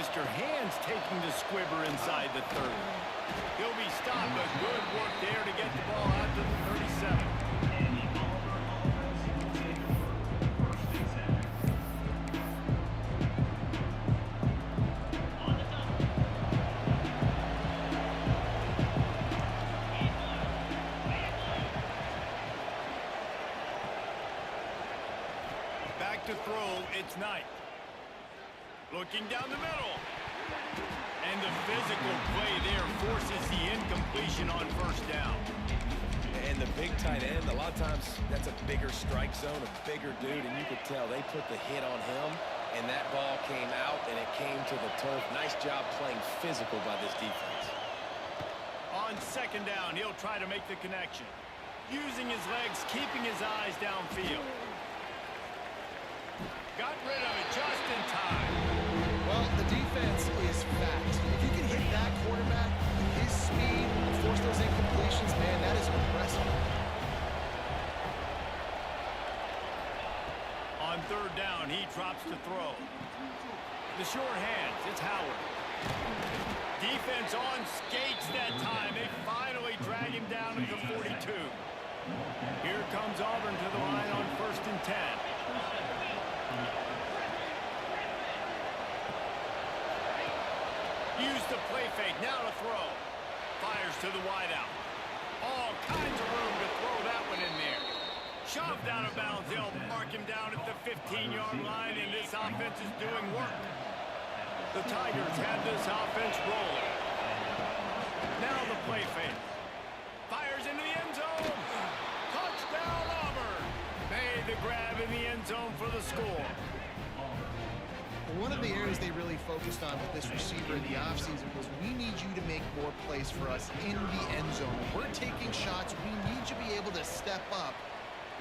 Mr. Hands taking the squibber inside the 30. He'll be stopped, but good work there to get the ball out to the 37. Back to throw, it's Knight. Looking down the middle. And the physical play there forces the incompletion on first down. And the big tight end, a lot of times that's a bigger strike zone, a bigger dude, and you could tell they put the hit on him, and that ball came out, and it came to the turf. Nice job playing physical by this defense. On second down, he'll try to make the connection. Using his legs, keeping his eyes downfield. Got rid of it just in time. Well, the defense is fact. If you can hit that quarterback with his speed and force those incompletions, man, that is impressive. On third down, he drops to throw. The short hands, it's Howard. Defense on skates that time. They finally drag him down at the 42. Here comes Auburn to the line on 1st and 10. Use the play fake, now to throw. Fires to the wideout. All kinds of room to throw that one in there. Shoved out of bounds, they'll mark him down at the 15-yard line, and this offense is doing work. The Tigers have this offense rolling. Now the play fake. Fires into the end zone. Touchdown, Auburn. Made the grab in the end zone for the score. One of the areas they really focused on with this receiver in the offseason was we need you to make more plays for us in the end zone. When we're taking shots, we need you to be able to step up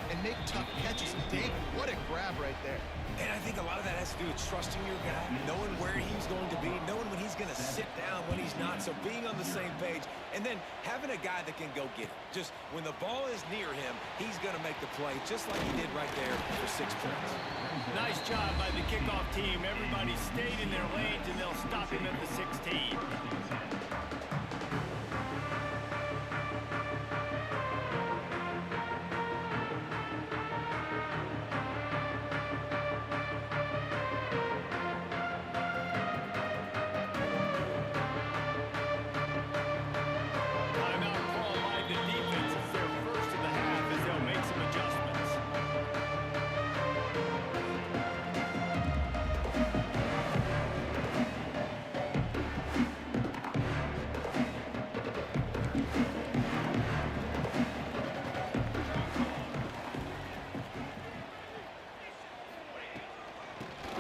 and make tough catches. Dave, what a grab right there. And I think a lot of that has to do with trusting your guy, knowing where he's going to be, knowing when he's going to sit down, when he's not, so being on the same page, and then having a guy that can go get it. Just when the ball is near him, he's going to make the play, just like he did right there for 6 points. Nice job by the kickoff team. Everybody stayed in their lanes, and they'll stop him at the 16.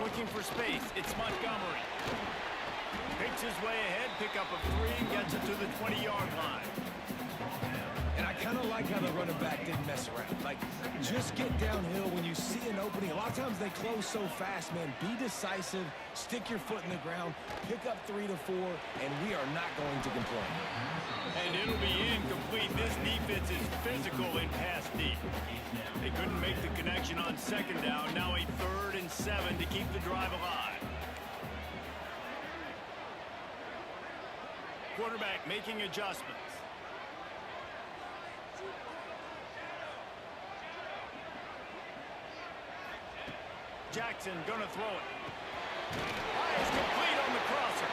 Looking for space, it's Montgomery. Picks his way ahead, pick up a 3, and gets it to the 20-yard line. And I kind of like how the running back didn't mess around. Like, just get downhill when you see an opening. A lot of times they close so fast, man. Be decisive, stick your foot in the ground, pick up 3 to 4, and we are not going to complain. And it'll be incomplete. This defense is physical in pass deep. They couldn't make the connection on second down. Now a 3rd and 7 to keep the drive alive. Quarterback making adjustments. Jackson gonna throw it. Fires complete on the crosser.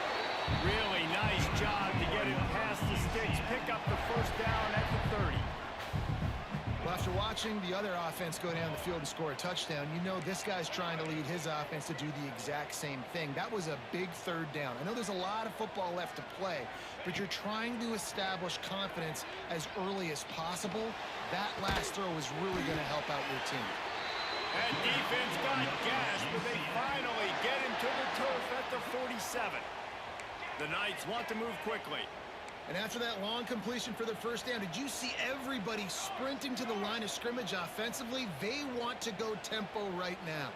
Really nice job to get it past the sticks. Pick up the 1st down at the 30. Well, after watching the other offense go down the field and score a touchdown, you know this guy's trying to lead his offense to do the exact same thing. That was a big 3rd down. I know there's a lot of football left to play, but you're trying to establish confidence as early as possible. That last throw is really going to help out your team. That defense got gashed, but they finally get him to the turf at the 47. The Knights want to move quickly. And after that long completion for the 1st down, did you see everybody sprinting to the line of scrimmage offensively? They want to go tempo right now.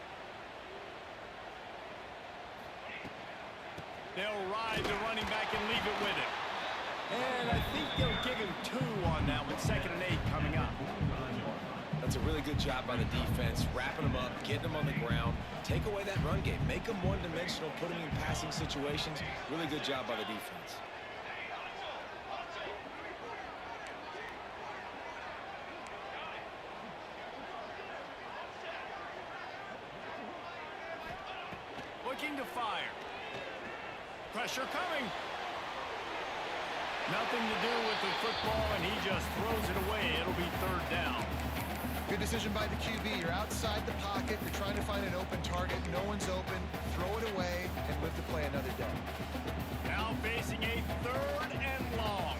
They'll ride the running back and leave it with him. And I think they'll give him 2 on that with 2nd and 8 coming up. That's That's a really good job by the defense, wrapping them up, getting them on the ground. Take away that run game. Make them one-dimensional, put them in passing situations. Really good job by the defense. Looking to fire. Pressure coming. Nothing to do with the football, and he just throws it away. It'll be third down. Good decision by the QB. You're outside the pocket. You're trying to find an open target. No one's open. Throw it away and live to play another day. Now facing a third and long.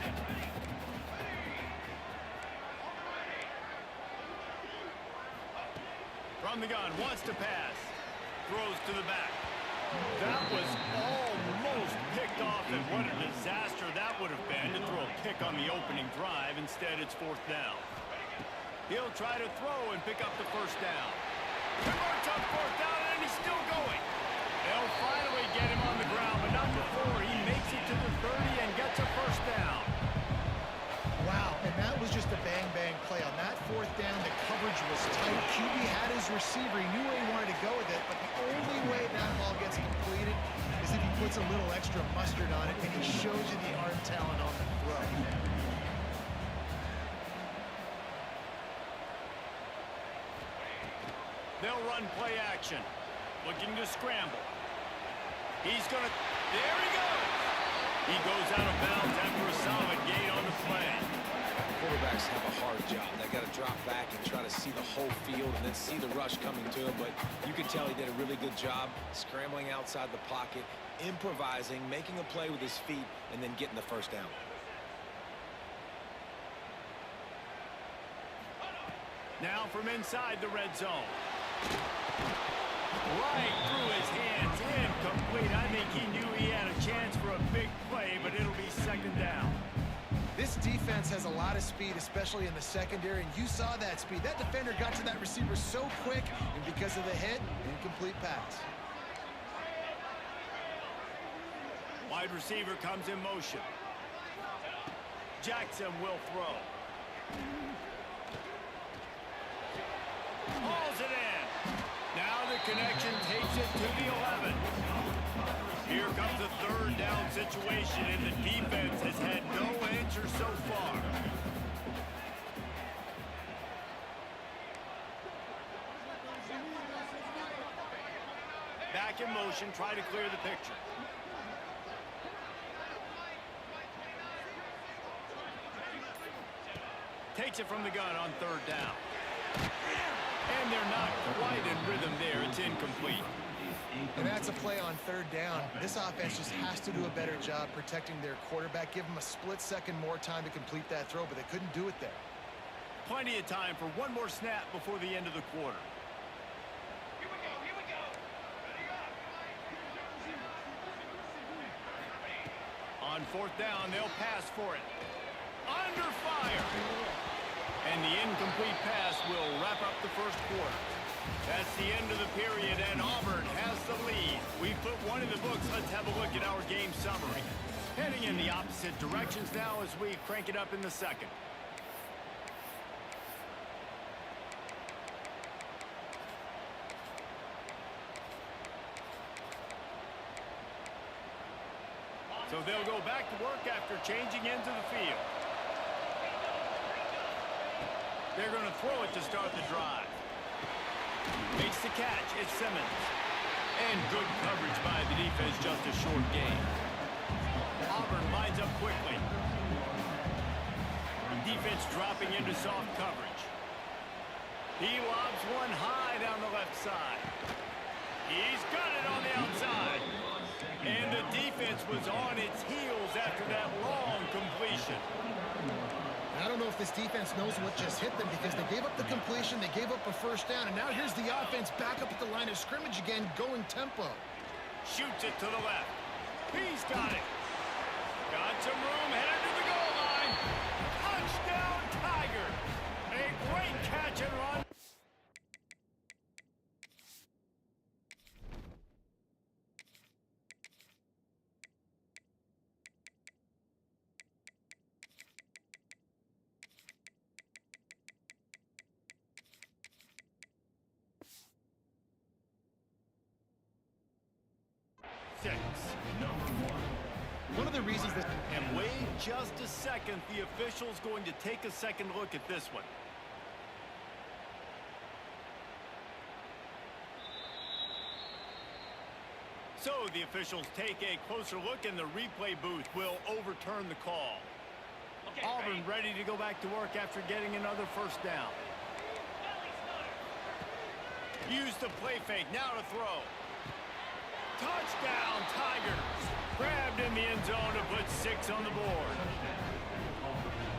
From the gun, wants to pass. Throws to the back. That was almost picked off, and what a disaster that would have been to throw a pick on the opening drive. Instead, it's fourth down. He'll try to throw and pick up the first down. Converts on fourth down, and he's still going. They'll finally get him on the ground, but not before he makes it to the 30 and gets a first down. Wow, and that was just a bang-bang play. On that fourth down, the coverage was tight. QB had his receiver. He knew where he wanted to go with it, but the only way that ball gets completed is if he puts a little extra mustard on it, and he shows you the arm talent on the throw. They'll run play action. Looking to scramble. He's going to... There he goes! He goes out of bounds after a solid gain on the play. Quarterbacks have a hard job. They got to drop back and try to see the whole field and then see the rush coming to him. But you can tell he did a really good job scrambling outside the pocket, improvising, making a play with his feet, and then getting the first down. Now from inside the red zone. Right through his hands, incomplete. I think he knew he had a chance for a big play, but it'll be second down. This defense has a lot of speed, especially in the secondary, and you saw that speed. That defender got to that receiver so quick, and because of the hit, incomplete pass. Wide receiver comes in motion. Jackson will throw. Hauls it in. Now the connection takes it to the 11. Here comes a third down situation, and the defense has had no answer so far. Back in motion, try to clear the picture. Takes it from the gun on third down. And they're not quite in rhythm there. It's incomplete. And that's a play on third down. This offense just has to do a better job protecting their quarterback. Give them a split second more time to complete that throw, but they couldn't do it there. Plenty of time for one more snap before the end of the quarter. Here we go, here we go. On fourth down, they'll pass for it. Under fire. And the incomplete pass will wrap up the first quarter. That's the end of the period, and Auburn has the lead. We've put one in the books. Let's have a look at our game summary. Heading in the opposite directions now as we crank it up in the second. So they'll go back to work after changing into the field. They're going to throw it to start the drive. Makes the catch. It's Simmons. And good coverage by the defense, just a short gain. Auburn lines up quickly. Defense dropping into soft coverage. He lobs one high down the left side. He's got it on the outside. And the defense was on its heels after that long completion. I don't know if this defense knows what just hit them because they gave up the completion, they gave up a first down, and now here's the offense back up at the line of scrimmage again, going tempo. Shoots it to the left. He's got it. Got some room, headed to the goal line. Touchdown, Tiger. A great catch and run. 6. One of the reasons that... And wait just a second. The official's going to take a second look at this one. So the officials take a closer look, and the replay booth will overturn the call. Okay, Auburn ready to go back to work after getting another first down. Use the play fake. Now to throw. Touchdown, Tigers. Grabbed in the end zone to put 6 on the board.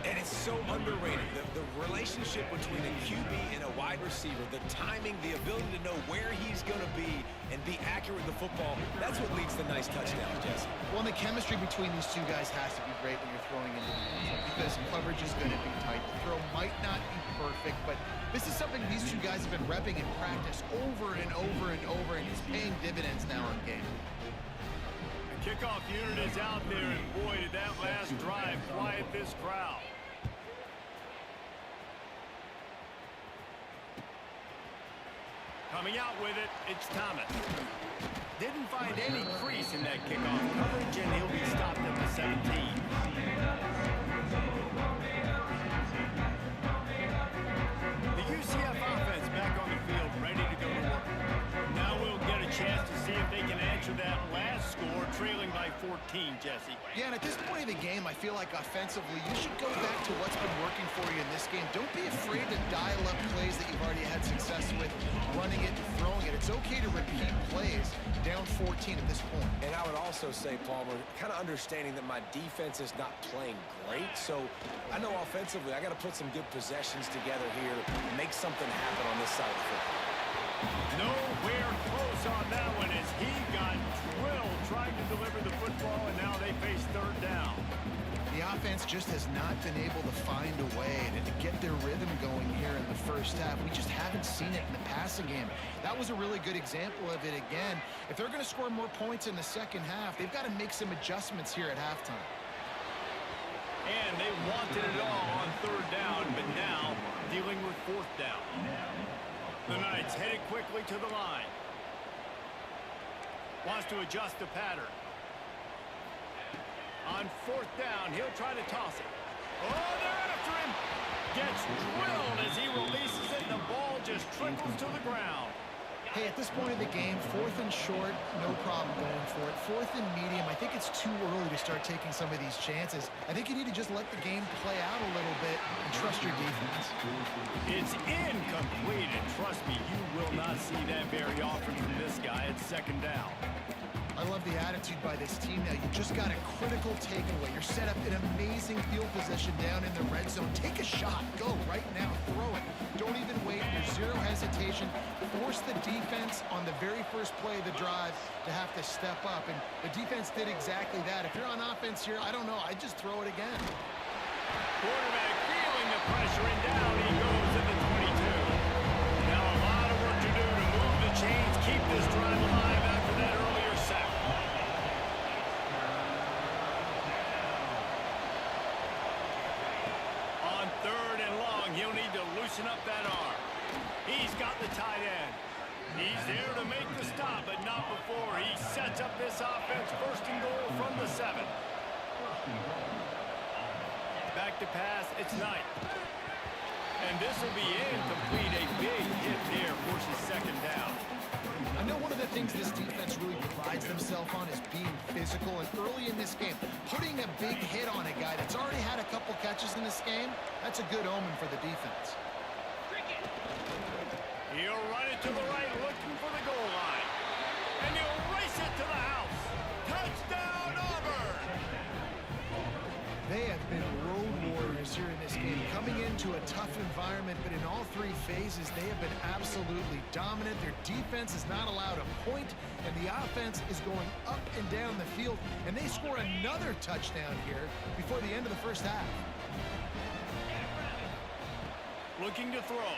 And it's so underrated. The relationship between a QB and a wide receiver, the timing, the ability to know where he's going to be and be accurate with the football, that's what leads to nice touchdowns, Jesse. Well, and the chemistry between these two guys has to be great when you're throwing into the end zone because coverage is going to be tight. The throw might not be perfect, but this is something these two guys have been repping in practice over and over and over, and it's paying dividends now in game. The kickoff unit is out there, and boy, did that last drive quiet this crowd. Coming out with it, it's Thomas. Didn't find any crease in that kickoff coverage, and he'll be stopped at the 17. The UCF offense back on the field, ready to go to work. Now we'll get a chance to see if they can answer that last score, trailing by 14, Jesse. Yeah, and at this point of the game, I feel like offensively, you should go back to what's been working for you in this game. Don't be afraid to dial up plays that you've already had success with, running it and throwing it. It's okay to repeat plays down 14 at this point. And I would also say, Palmer, kind of understanding that my defense is not playing great. So I know offensively I got to put some good possessions together here, make something happen on this side of the football. Nowhere close on that one as he got drilled trying to deliver the football, and now they face third down. The offense just has not been able to find a way to get their rhythm going here in the first half. We just haven't seen it in the passing game. That was a really good example of it again. If they're going to score more points in the second half, they've got to make some adjustments here at halftime. And they wanted it all on third down, but now dealing with fourth down. The Knights headed quickly to the line. Wants to adjust the pattern. On fourth down, he'll try to toss it. Oh, they're after him. Gets drilled as he releases it, and the ball just trickles to the ground. Hey, at this point of the game, 4th and short, no problem going for it. 4th and medium, I think it's too early to start taking some of these chances. I think you need to just let the game play out a little bit and trust your defense. It's incomplete, and trust me, you will not see that very often from this guy at second down. I love the attitude by this team now. You just got a critical takeaway. You're set up in amazing field position down in the red zone. Take a shot. Go right now. Throw it. Don't even wait. There's zero hesitation. Force the defense on the very first play of the drive to have to step up. And the defense did exactly that. If you're on offense here, I don't know. I'd just throw it again. Quarterback feeling the pressure, and down he goes at the 22. Now a lot of work to do to move the chains, keep this drive alive after that earlier sack. On third and long, he'll need to loosen up that arm. He's got the tight end. He's there to make the stop, but not before he sets up this offense first and goal from the 7. Back to pass, it's Knight. And this will be incomplete. A big hit there forces second down. I know one of the things this defense really prides themselves on is being physical, and early in this game, putting a big hit on a guy that's already had a couple catches in this game, that's a good omen for the defense. He'll run it to the right, looking for the goal line. And he'll race it to the house. Touchdown, Auburn! They have been road warriors here in this game, coming into a tough environment, but in all 3 phases, they have been absolutely dominant. Their defense is not allowed a point, and the offense is going up and down the field, and they score another touchdown here before the end of the first half. Looking to throw.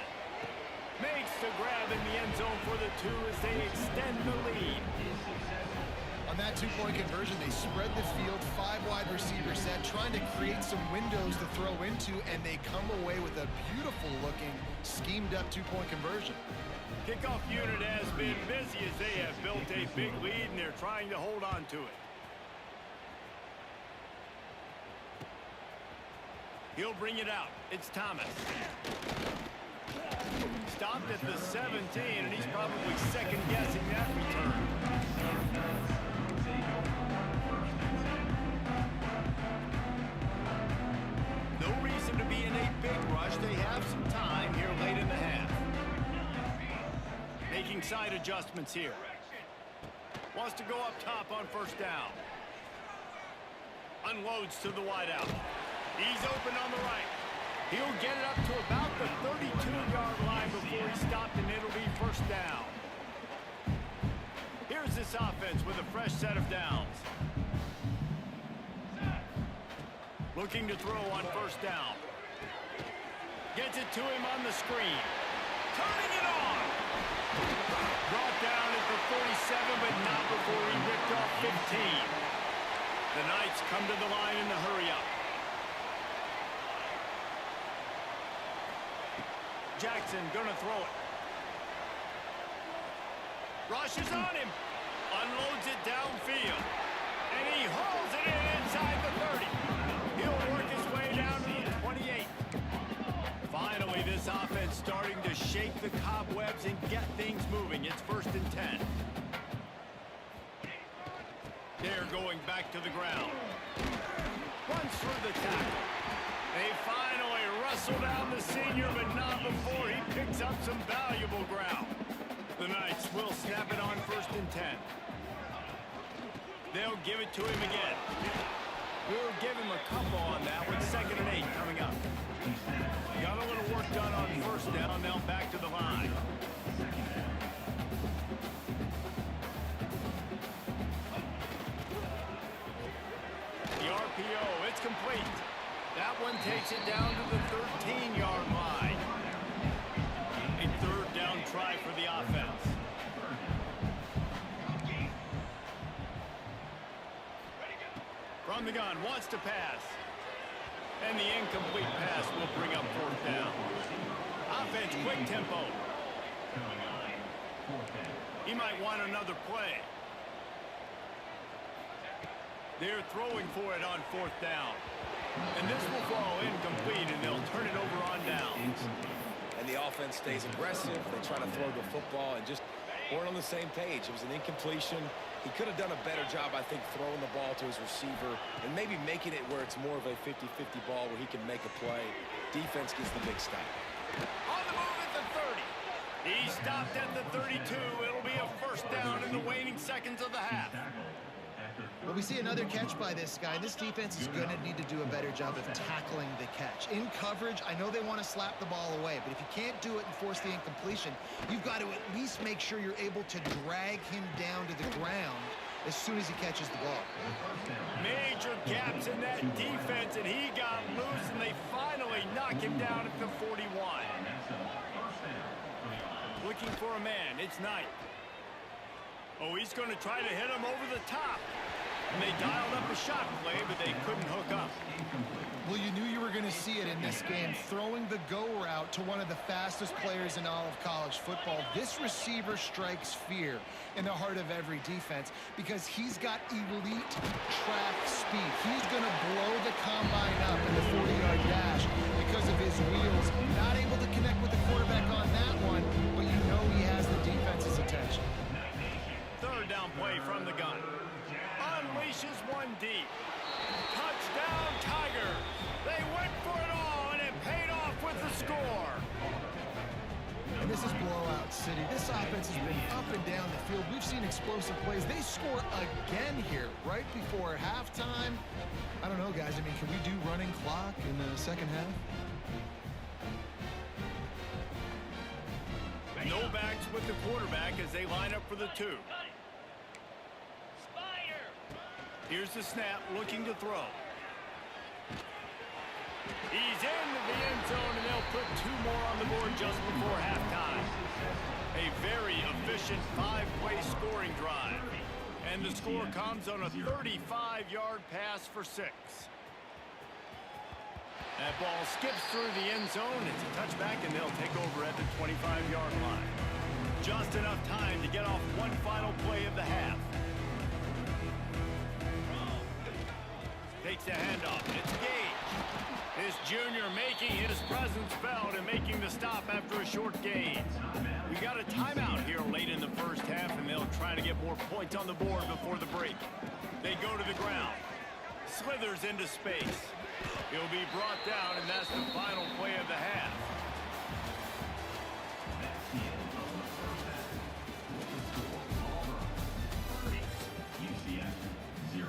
Makes the grab in the end zone for the 2 as they extend the lead. On that 2-point conversion, they spread the field, 5 wide receiver set, trying to create some windows to throw into, and they come away with a beautiful-looking, schemed-up 2-point conversion. Kickoff unit has been busy as they have built a big lead, and they're trying to hold on to it. He'll bring it out. It's Thomas. Stopped at the 17, and he's probably second-guessing that return. No reason to be in a big rush. They have some time here late in the half. Making side adjustments here. Wants to go up top on first down. Unloads to the wideout. He's open on the right. He'll get it up to about the 32-yard line before he stopped, and it'll be first down. Here's this offense with a fresh set of downs. Looking to throw on first down. Gets it to him on the screen. Turning it on. Brought down at the 47, but not before he ripped off 15. The Knights come to the line in the hurry-up. Jackson gonna throw it. Rushes on him. Unloads it downfield. And he hauls it in inside the 30. He'll work his way down to the 28. Finally, this offense starting to shake the cobwebs and get things moving. It's 1st and 10. They're going back to the ground. Runs through the tackle. They finally wrestle down the senior, but not before he picks up some valuable ground. The Knights will snap it on 1st and 10. They'll give it to him again. We'll give him a couple on that with 2nd and 8 coming up. Got a little work done on first down, now back to the line. The RPO, it's complete. That one takes it down to the 13-yard line. A 3rd down try for the offense. From the gun, wants to pass. And the incomplete pass will bring up 4th down. Offense, quick tempo. He might want another play. They're throwing for it on 4th down. And this will fall incomplete, and they'll turn it over on downs. And the offense stays aggressive. They try to throw the football and just weren't on the same page. It was an incompletion. He could have done a better job, I think, throwing the ball to his receiver and maybe making it where it's more of a 50-50 ball where he can make a play. Defense gets the big stop. On the move at the 30. He stopped at the 32. It'll be a 1st down in the waning seconds of the half. Well, we see another catch by this guy. This defense is going to need to do a better job of tackling the catch. In coverage, I know they want to slap the ball away, but if you can't do it and force the incompletion, you've got to at least make sure you're able to drag him down to the ground as soon as he catches the ball. Major gaps in that defense, and he got loose, and they finally knock him down at the 41. Looking for a man. It's Knight. Oh, he's going to try to hit him over the top. And they dialed up a shot play, but they couldn't hook up. Well, you knew you were going to see it in this game. Throwing the go route to one of the fastest players in all of college football. This receiver strikes fear in the heart of every defense because he's got elite track speed. He's going to blow the combine up in the 40-yard dash because of his wheels. Not able to connect with the quarterback on that one, but you know he has the defense's attention. 3rd down play from the gun. Unleashes one deep. Touchdown, Tigers. They went for it all, and it paid off with the score. And this is blowout city. This offense has been up and down the field. We've seen explosive plays. They score again here right before halftime. I don't know, guys. I mean, can we do running clock in the 2nd half? No backs with the quarterback as they line up for the 2. Here's the snap, looking to throw. He's into the end zone, and they'll put 2 more on the board just before halftime. A very efficient 5-play scoring drive. And the score comes on a 35-yard pass for 6. That ball skips through the end zone. It's a touchback, and they'll take over at the 25-yard line. just enough time to get off one final play of the half. Takes the handoff. It's Gage. This junior making his presence felt and making the stop after a short gain. We got a timeout here late in the first half, and they'll try to get more points on the board before the break. They go to the ground. Slithers into space. He'll be brought down, and that's the final play of the half. UCF 0.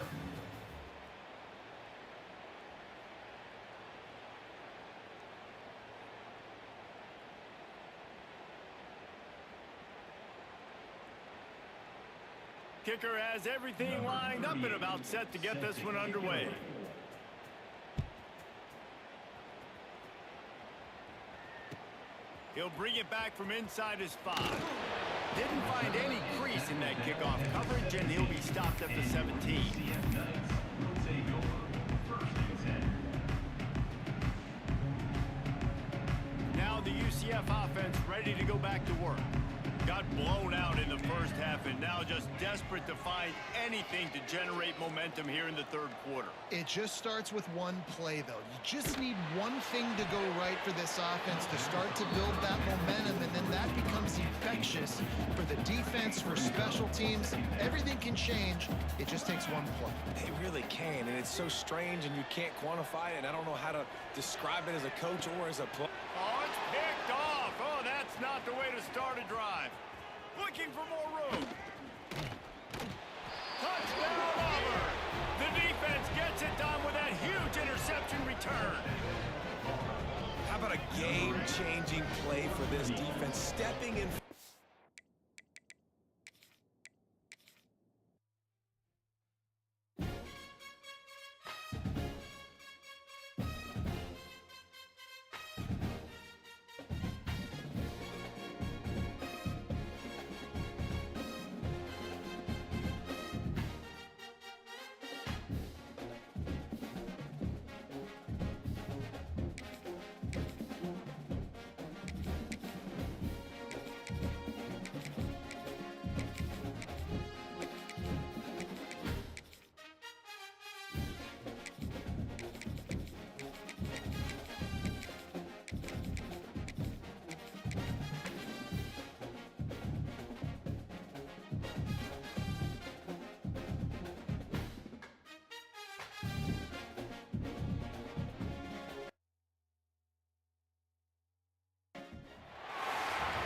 Kicker has everything lined up and about set to get this one underway. He'll bring it back from inside his 5. Didn't find any crease in that kickoff coverage, and he'll be stopped at the 17. Now the UCF offense ready to go back to work. Got blown out in the first half and now just desperate to find anything to generate momentum here in the third quarter. It just starts with one play, though. You just need one thing to go right for this offense to start to build that momentum, and then that becomes infectious for the defense, for special teams. Everything can change. It just takes one play. It really can, and it's so strange, and you can't quantify it, and I don't know how to describe it as a coach or as a player. Oh, it's picked off. Oh, that's not the way to start a drive. Looking for more room. Touchdown, Auburn. The defense gets it done with that huge interception return. How about a game-changing play for this defense, stepping in?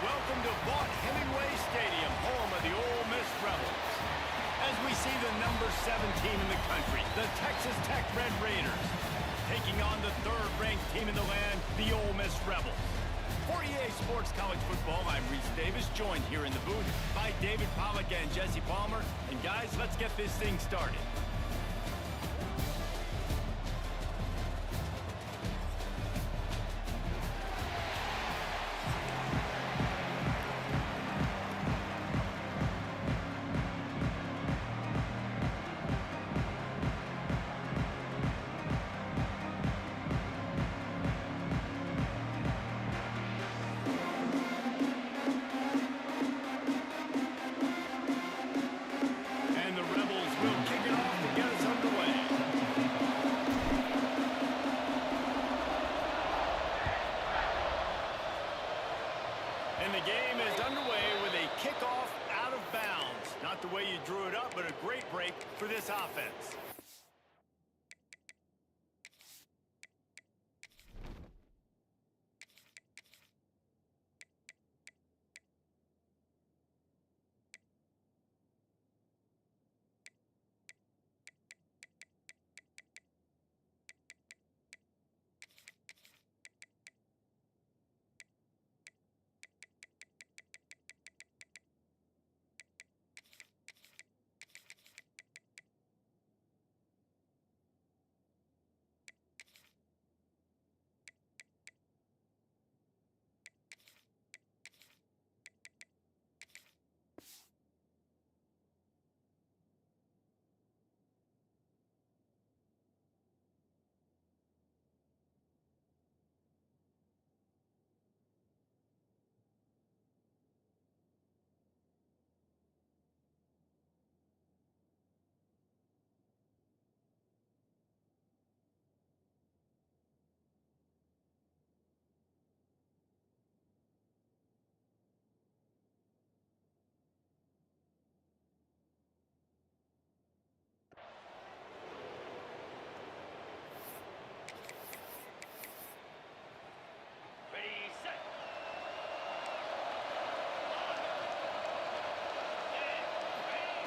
Welcome to Vaught-Hemingway Stadium, home of the Ole Miss Rebels. As we see the number 7 team in the country, the Texas Tech Red Raiders, taking on the third-ranked team in the land, the Ole Miss Rebels. For EA Sports College Football, I'm Reese Davis, joined here in the booth by David Pollack and Jesse Palmer. And guys, let's get this thing started.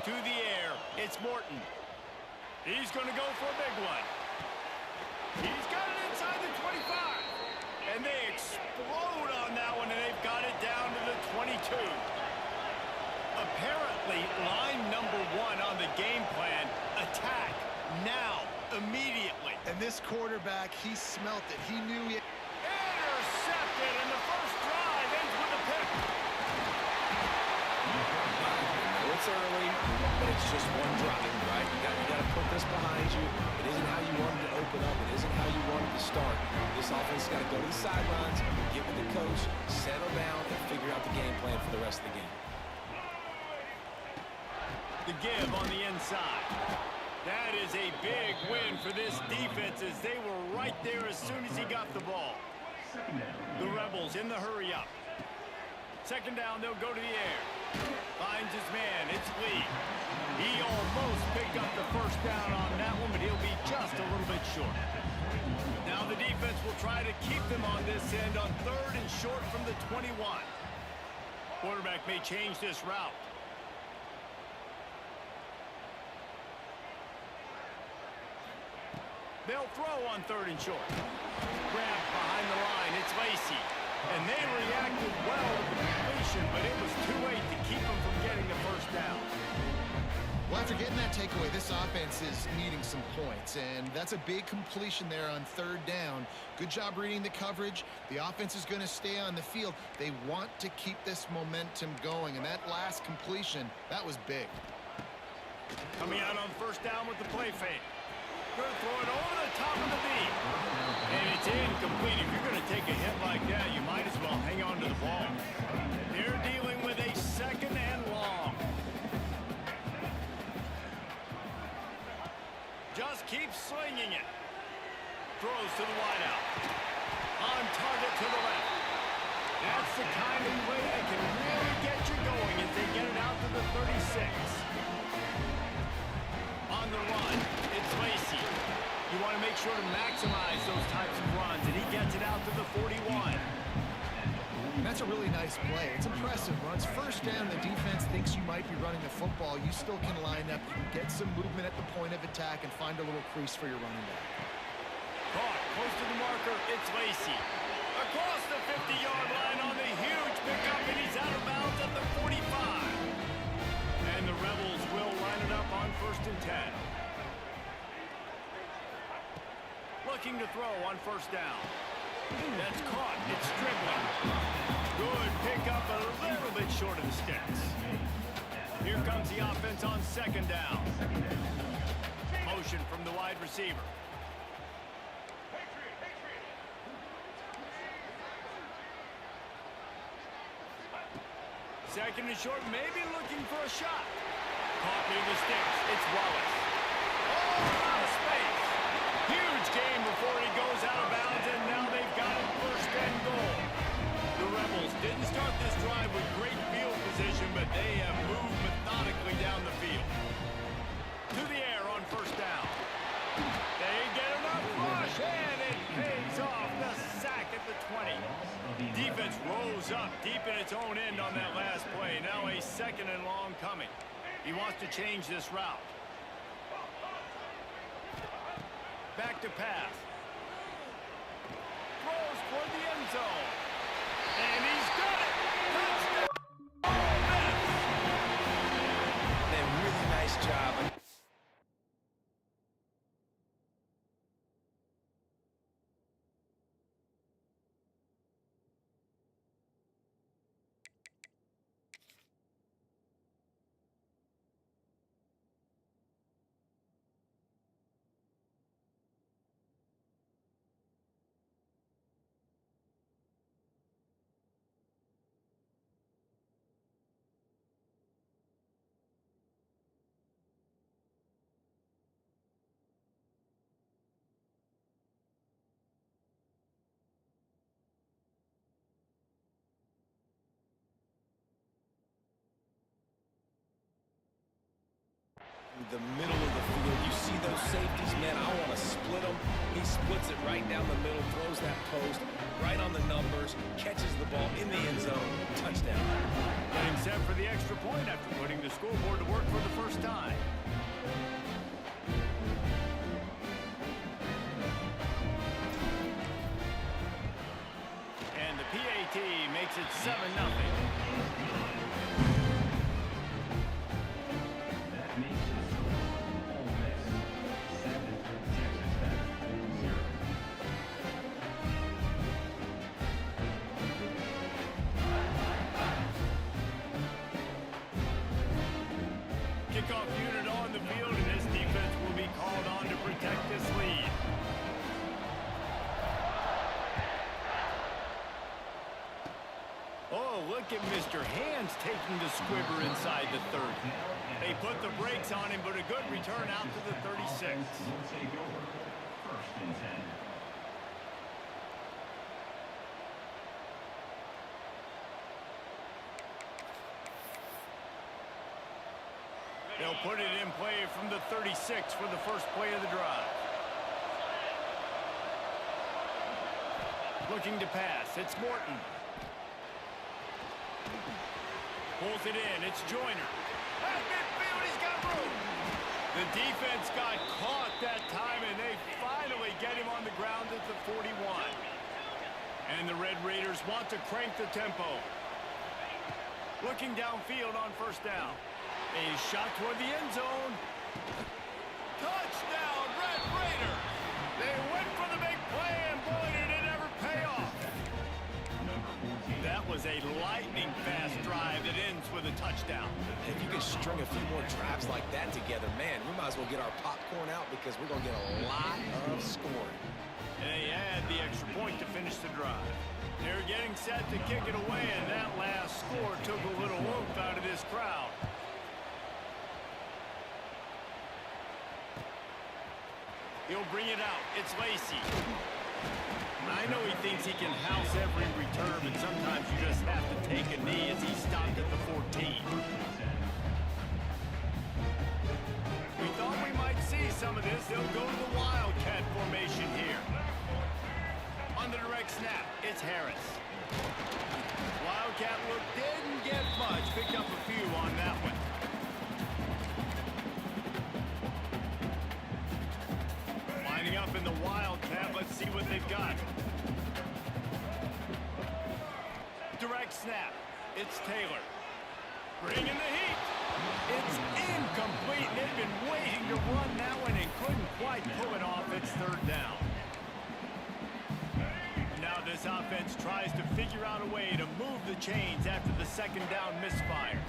To the air, it's Morton. He's going to go for a big one. He's got it inside the 25. And they explode on that one, and they've got it down to the 22. Apparently, line number 1 on the game plan, attack now, immediately. And this quarterback, he smelt it. He knew it. Intercepted, and the first drive ends with a pick. It's early, but it's just one drive, right? You got to put this behind you. It isn't how you wanted to open up. It isn't how you wanted to start. This offense has got to go to the sidelines, get with the coach, settle down, and figure out the game plan for the rest of the game. The give on the inside. That is a big win for this defense as they were right there as soon as he got the ball. The Rebels in the hurry up. Second down, they'll go to the air. Finds his man, it's Lee. He almost picked up the first down on that one, but he'll be just a little bit short. Now the defense will try to keep them on this end on 3rd and short from the 21. Quarterback may change this route. They'll throw on 3rd and short. Grabbed behind the line, it's Lacey. And they reacted well to the completion, but it was too late to keep them from getting the first down. Well, after getting that takeaway, this offense is needing some points, and that's a big completion there on 3rd down. Good job reading the coverage. The offense is going to stay on the field. They want to keep this momentum going, and that last completion, that was big. Coming out on 1st down with the play fake. Going to throw it over the top of the beam. And it's incomplete. If you're going to take a hit like that, you might as well hang on to the ball. They're dealing with a 2nd and long. Just keeps slinging it. Throws to the wideout. On target to the left. That's the kind of play that can really get you going as they get it out to the 36. On the run, it's Lacey. You want to make sure to maximize those types of runs, and he gets it out to the 41. That's a really nice play. It's impressive. Once 1st down, the defense thinks you might be running the football. You still can line up. You can get some movement at the point of attack and find a little crease for your running back. Caught close to the marker, it's Lacey. Across the 50-yard line on the huge pickup, and he's out of bounds at the 45. And the Rebels will line it up on 1st and 10. Looking to throw on 1st down. That's caught. It's Strickland. Good pickup, but a little bit short of the sticks. Here comes the offense on 2nd down. Motion from the wide receiver. Second and short, maybe looking for a shot. Caught near the sticks. It's Wallace. Oh, out of space. Huge game before he goes out of bounds, and now they've got it 1st and goal. The Rebels didn't start this drive with great field position, but they have moved methodically down the field. To the air on 1st down. They get enough rush, and it pays off. The sack at the 20. Defense rose up deep in its own end on that last play. Now a 2nd and long coming. He wants to change this route. Back to pass. Throws toward the end zone. And he's got it! Touchdown! And really nice job. The middle of the field, you see those safeties, man, I want to split them. He he splits it right down the middle, throws that post right on the numbers, catches the ball in the end zone, touchdown. Getting set for the extra point after putting the scoreboard to work for the first time. And the PAT makes it 7-0. Kickoff unit on the field, and this defense will be called on to protect this lead. Oh, look at Mr. Hands taking the squibber inside the 30. They put the brakes on him, but a good return out to the 36. They'll put it in play from the 36 for the first play of the drive. Looking to pass. It's Morton. Pulls it in. It's Joyner. At midfield, he's got room. The defense got caught that time, and they finally get him on the ground at the 41. And the Red Raiders want to crank the tempo. Looking downfield on first down. A shot toward the end zone. Touchdown, Red Raiders! They went for the big play, and boy, did it ever pay off. That was a lightning-fast drive that ends with a touchdown. If you could string a few more drives like that together, man, we might as well get our popcorn out because we're going to get a lot of scoring. And they add the extra point to finish the drive. They're getting set to kick it away, and that last score took a little oomph out of this crowd. He'll bring it out. It's Lacey. I know he thinks he can house every return, but sometimes you just have to take a knee as he stopped at the 14. We thought we might see some of this. They'll go to the Wildcat formation here. On the direct snap, it's Harris. Wildcat look didn't get much. Picked up a few on that one. Lining up in the Wildcat. Let's see what they've got. Direct snap. It's Taylor. Bringing the heat. It's incomplete. They've been waiting to run that one and couldn't quite pull it off. It's third down. Now this offense tries to figure out a way to move the chains after the second down misfire.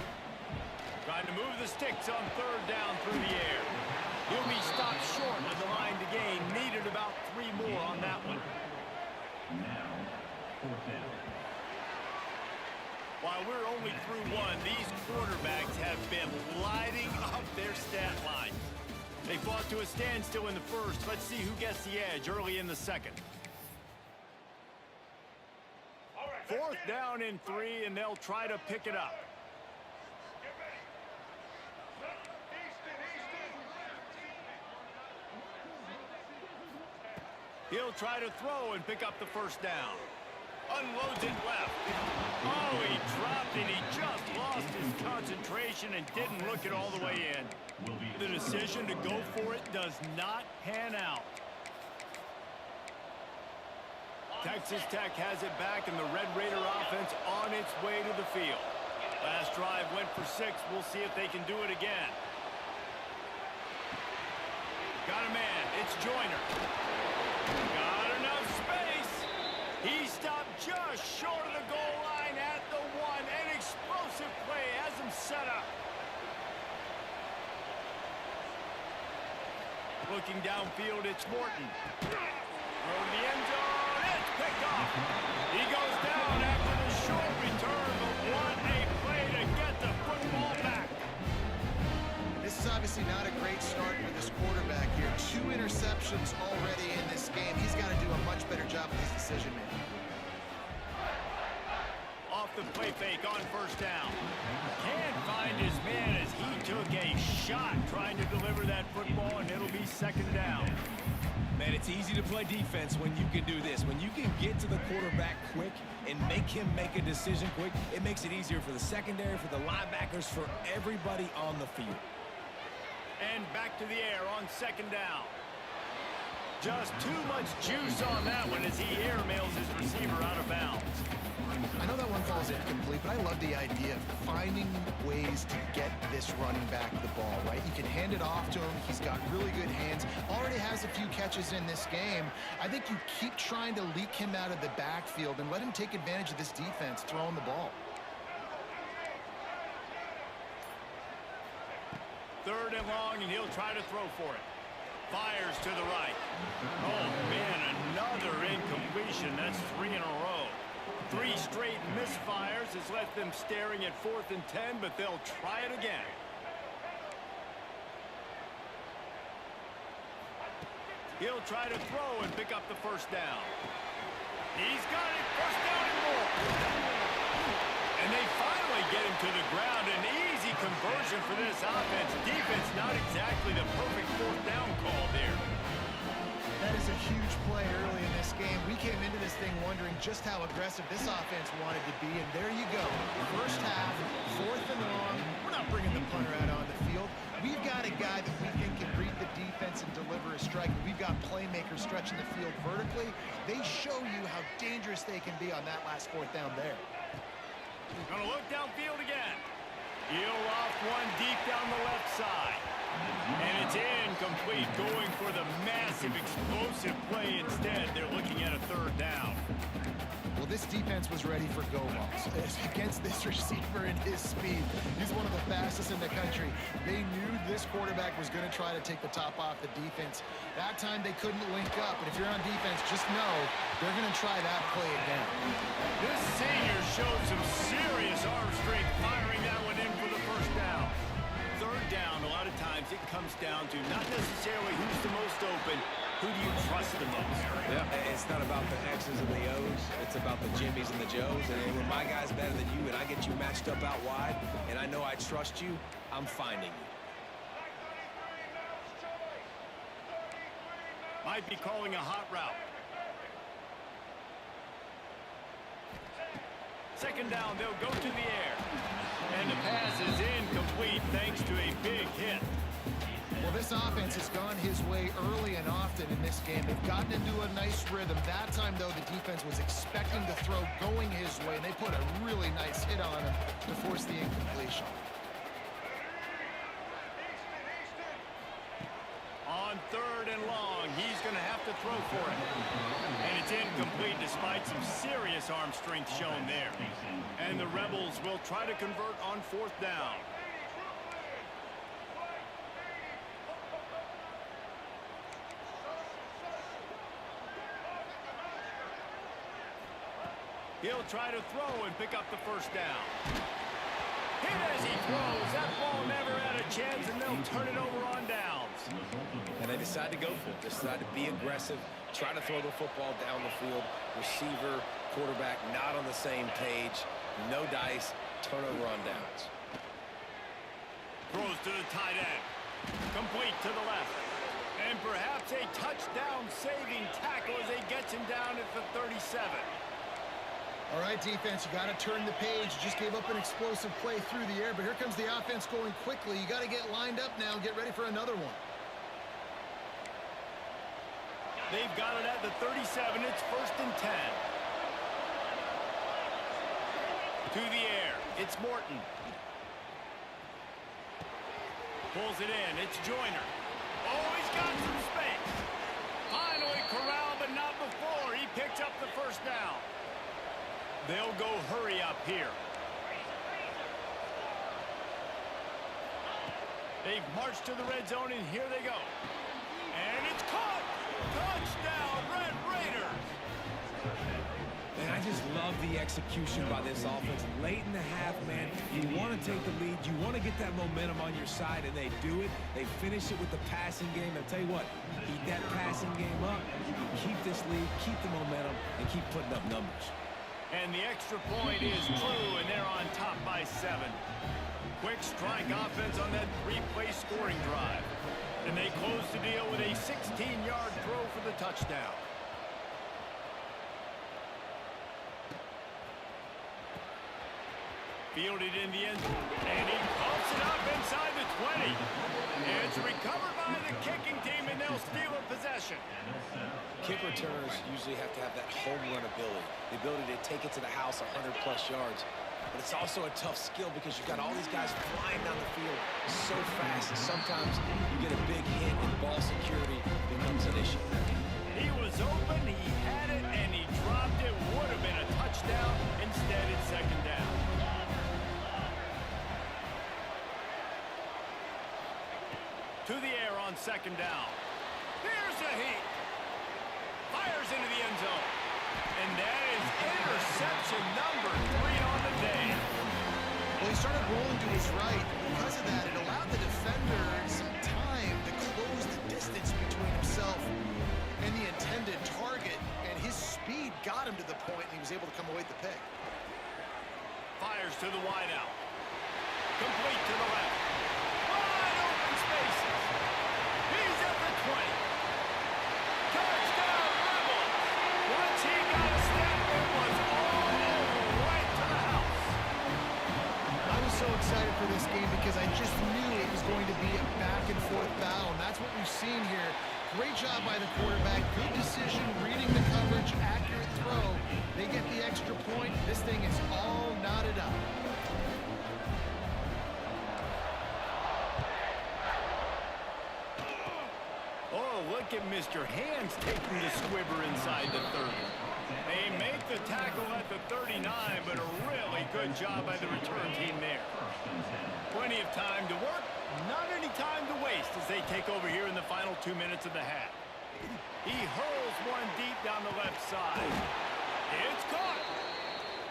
Trying to move the sticks on third down through the air. He'll be stopped short of the line to gain. Needed about 3 more on that one. Now, fourth down. While we're only through one, these quarterbacks have been lighting up their stat lines. They fought to a standstill in the first. Let's see who gets the edge early in the second. Fourth down and 3, and they'll try to pick it up. He'll try to throw and pick up the first down. Unloads it left. Oh, he dropped it. He just lost his concentration and didn't look it all the way in. The decision to go for it does not pan out. Texas Tech has it back, and the Red Raider offense on its way to the field. Last drive went for 6. We'll see if they can do it again. Got a man. It's Joyner. Got enough space. He stopped just short of the goal line at the 1. An explosive play has him set up. Looking downfield, it's Morton. Throw to the end zone. It's picked off. He goes down after the short return, but what a play to get the football back. This is obviously not a great start for this quarterback here. 2 interceptions already in this game. He's got to do a much better job with his decision-making. Off the play fake on first down. Can't find his man as he took a shot trying to deliver that football, and it'll be second down. man, it's easy to play defense when you can do this. When you can get to the quarterback quick and make him make a decision quick, it makes it easier for the secondary, for the linebackers, for everybody on the field. And back to the air on second down. Just too much juice on that one as he airmails his receiver out of bounds. I know that one falls incomplete, but I love the idea of finding ways to get this running back the ball, right? You can hand it off to him. He's got really good hands. Already has a few catches in this game. I think you keep trying to leak him out of the backfield and let him take advantage of this defense throwing the ball. Third and long, and he'll try to throw for it. Fires to the right. Oh, man, another incompletion. That's 3 in a row. 3 straight misfires has left them staring at 4th and 10, but they'll try it again. He'll try to throw and pick up the first down. He's got it. First down and more. And they finally get him to the ground. An easy conversion for this offense. Defense not exactly the perfect 4th down call there. That is a huge play early in this game. We came into this thing wondering just how aggressive this offense wanted to be, and there you go. First half, 4th and long. We're not bringing the punter out on the field. We've got a guy that we think can read the defense and deliver a strike. We've got playmakers stretching the field vertically. They show you how dangerous they can be on that last 4th down there. Gonna look downfield again. He'll off one deep down the left side. And it's incomplete, going for the massive explosive play instead. They're looking at a 3rd down. Well, this defense was ready for go balls against this receiver and his speed. He's one of the fastest in the country. They knew this quarterback was going to try to take the top off the defense. That time they couldn't link up, and if you're on defense, just know they're going to try that play again. This senior showed some serious arm strength, firing that one in for the first down. 3rd down, a lot of times it comes down to not necessarily who's the most open, who do you trust the most? Yeah, it's not about the X's and the O's. It's about the Jimmys and the Joes. And when my guy's better than you and I get you matched up out wide and I know I trust you, I'm finding you. Might be calling a hot route. Second down, they'll go to the air. And the pass is incomplete thanks to a big hit. Well, this offense has gone his way early and often in this game. They've gotten into a nice rhythm. That time, though, the defense was expecting the throw going his way, and they put a really nice hit on him to force the incompletion. On 3rd and long, he's going to have to throw for it. And it's incomplete despite some serious arm strength shown there. And the Rebels will try to convert on 4th down. He'll try to throw and pick up the first down. Hit as he throws. That ball never had a chance, and they'll turn it over on downs. And they decide to go for it. They decide to be aggressive, try to throw the football down the field. Receiver, quarterback, not on the same page. No dice, turnover on downs. Throws to the tight end. Complete to the left. And perhaps a touchdown-saving tackle as he gets him down at the 37. All right, defense, you got to turn the page. You just gave up an explosive play through the air, but here comes the offense going quickly. You got to get lined up now and get ready for another one. They've got it at the 37. It's 1st and 10. To the air. It's Morton. Pulls it in. It's Joyner. Oh, he's got some space. Finally corralled, but not before. He picks up the first down. They'll go hurry up here. They've marched to the red zone, and here they go. And it's caught. Touchdown, Red Raiders. Man, I just love the execution by this offense. Late in the half, man, you want to take the lead. You want to get that momentum on your side, and they do it. They finish it with the passing game. I'll tell you what, keep that passing game up, keep this lead, keep the momentum, and keep putting up numbers. And the extra point is true, and they're on top by 7. Quick strike offense on that 3-play scoring drive. And they close the deal with a 16-yard throw for the touchdown. Fielded in the end, and he pumps it up inside the 20. It's recovered by the kicking team, and they'll steal a possession. Kick returners usually have to have that home run ability, the ability to take it to the house 100-plus yards. But it's also a tough skill because you've got all these guys flying down the field so fast. Sometimes you get a big hit and ball security becomes an issue. He was open, he had it, and he dropped it. Would have been a touchdown. Instead, it's second down. To the air on second down. Here's a heat. Fires into the end zone. And that is interception number 3 on the day. Well, he started rolling to his right. Because of that, it allowed the defender some time to close the distance between himself and the intended target. And his speed got him to the point, and he was able to come away with the pick. Fires to the wideout. Complete to the left. Wide open spaces. He's at the 20. Touchdown, Rebels. Once he got a step, it was all over right to the house. I was so excited for this game because I just knew it was going to be a back-and-forth battle, and that's what we've seen here. Great job by the quarterback. Good decision, reading the coverage, accurate throw. They get the extra point. This thing is all knotted up. Oh, look at Mr. Hands taking the squibber inside the 30. They make the tackle at the 39, but a really good job by the return team there. Plenty of time to work, not any time to waste as they take over here in the final 2 minutes of the half. He hurls one deep down the left side. It's caught.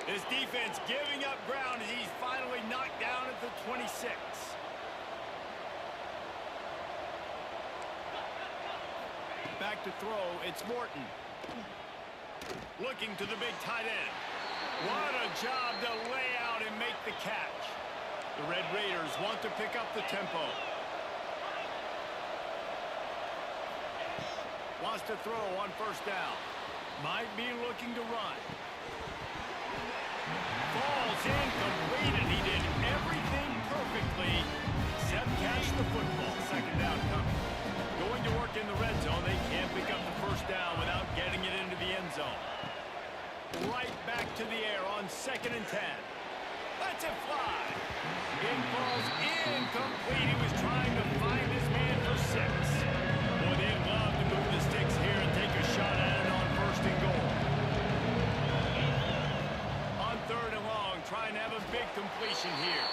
This defense giving up ground as he's finally knocked down at the 26. Back to throw, it's Morton. Looking to the big tight end. What a job to lay out and make the catch. The Red Raiders want to pick up the tempo. Wants to throw on first down. Might be looking to run. Falls incomplete, and he did everything perfectly except catch the football. Second down coming. Going to work in the red zone. They can't pick up the first down without getting it into the end zone. Right back to the air on 2nd and 10. Lets it fly. It falls incomplete. He was trying to find his man for 6. Boy, they'd love to move the sticks here and take a shot at it on 1st and goal. On 3rd and long, trying to have a big completion here.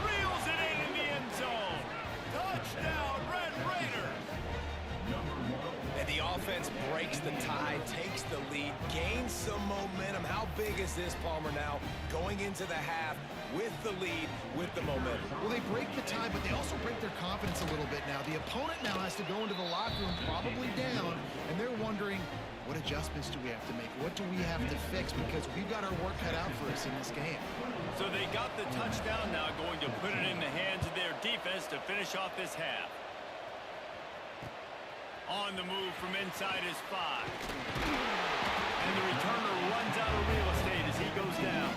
Reels it in the end zone. Touchdown, Red Raiders. And the offense breaks the tie, takes the lead, gains some momentum. How big is this, Palmer, now going into the half with the lead, with the momentum? Well, they break the tie, but they also break their confidence a little bit now. The opponent now has to go into the locker room probably down, and they're wondering, what adjustments do we have to make? What do we have to fix? Because we've got our work cut out for us in this game. So they got the touchdown now, going to put it in the hands of their defense to finish off this half. On the move from inside his 5. And the returner runs out of real estate as he goes down.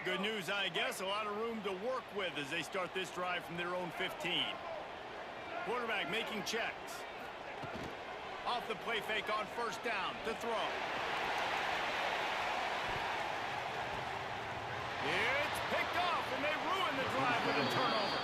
Good news, I guess. A lot of room to work with as they start this drive from their own 15. Quarterback making checks. Off the play fake on first down to throw. It's picked off, and they ruin the drive with a turnover.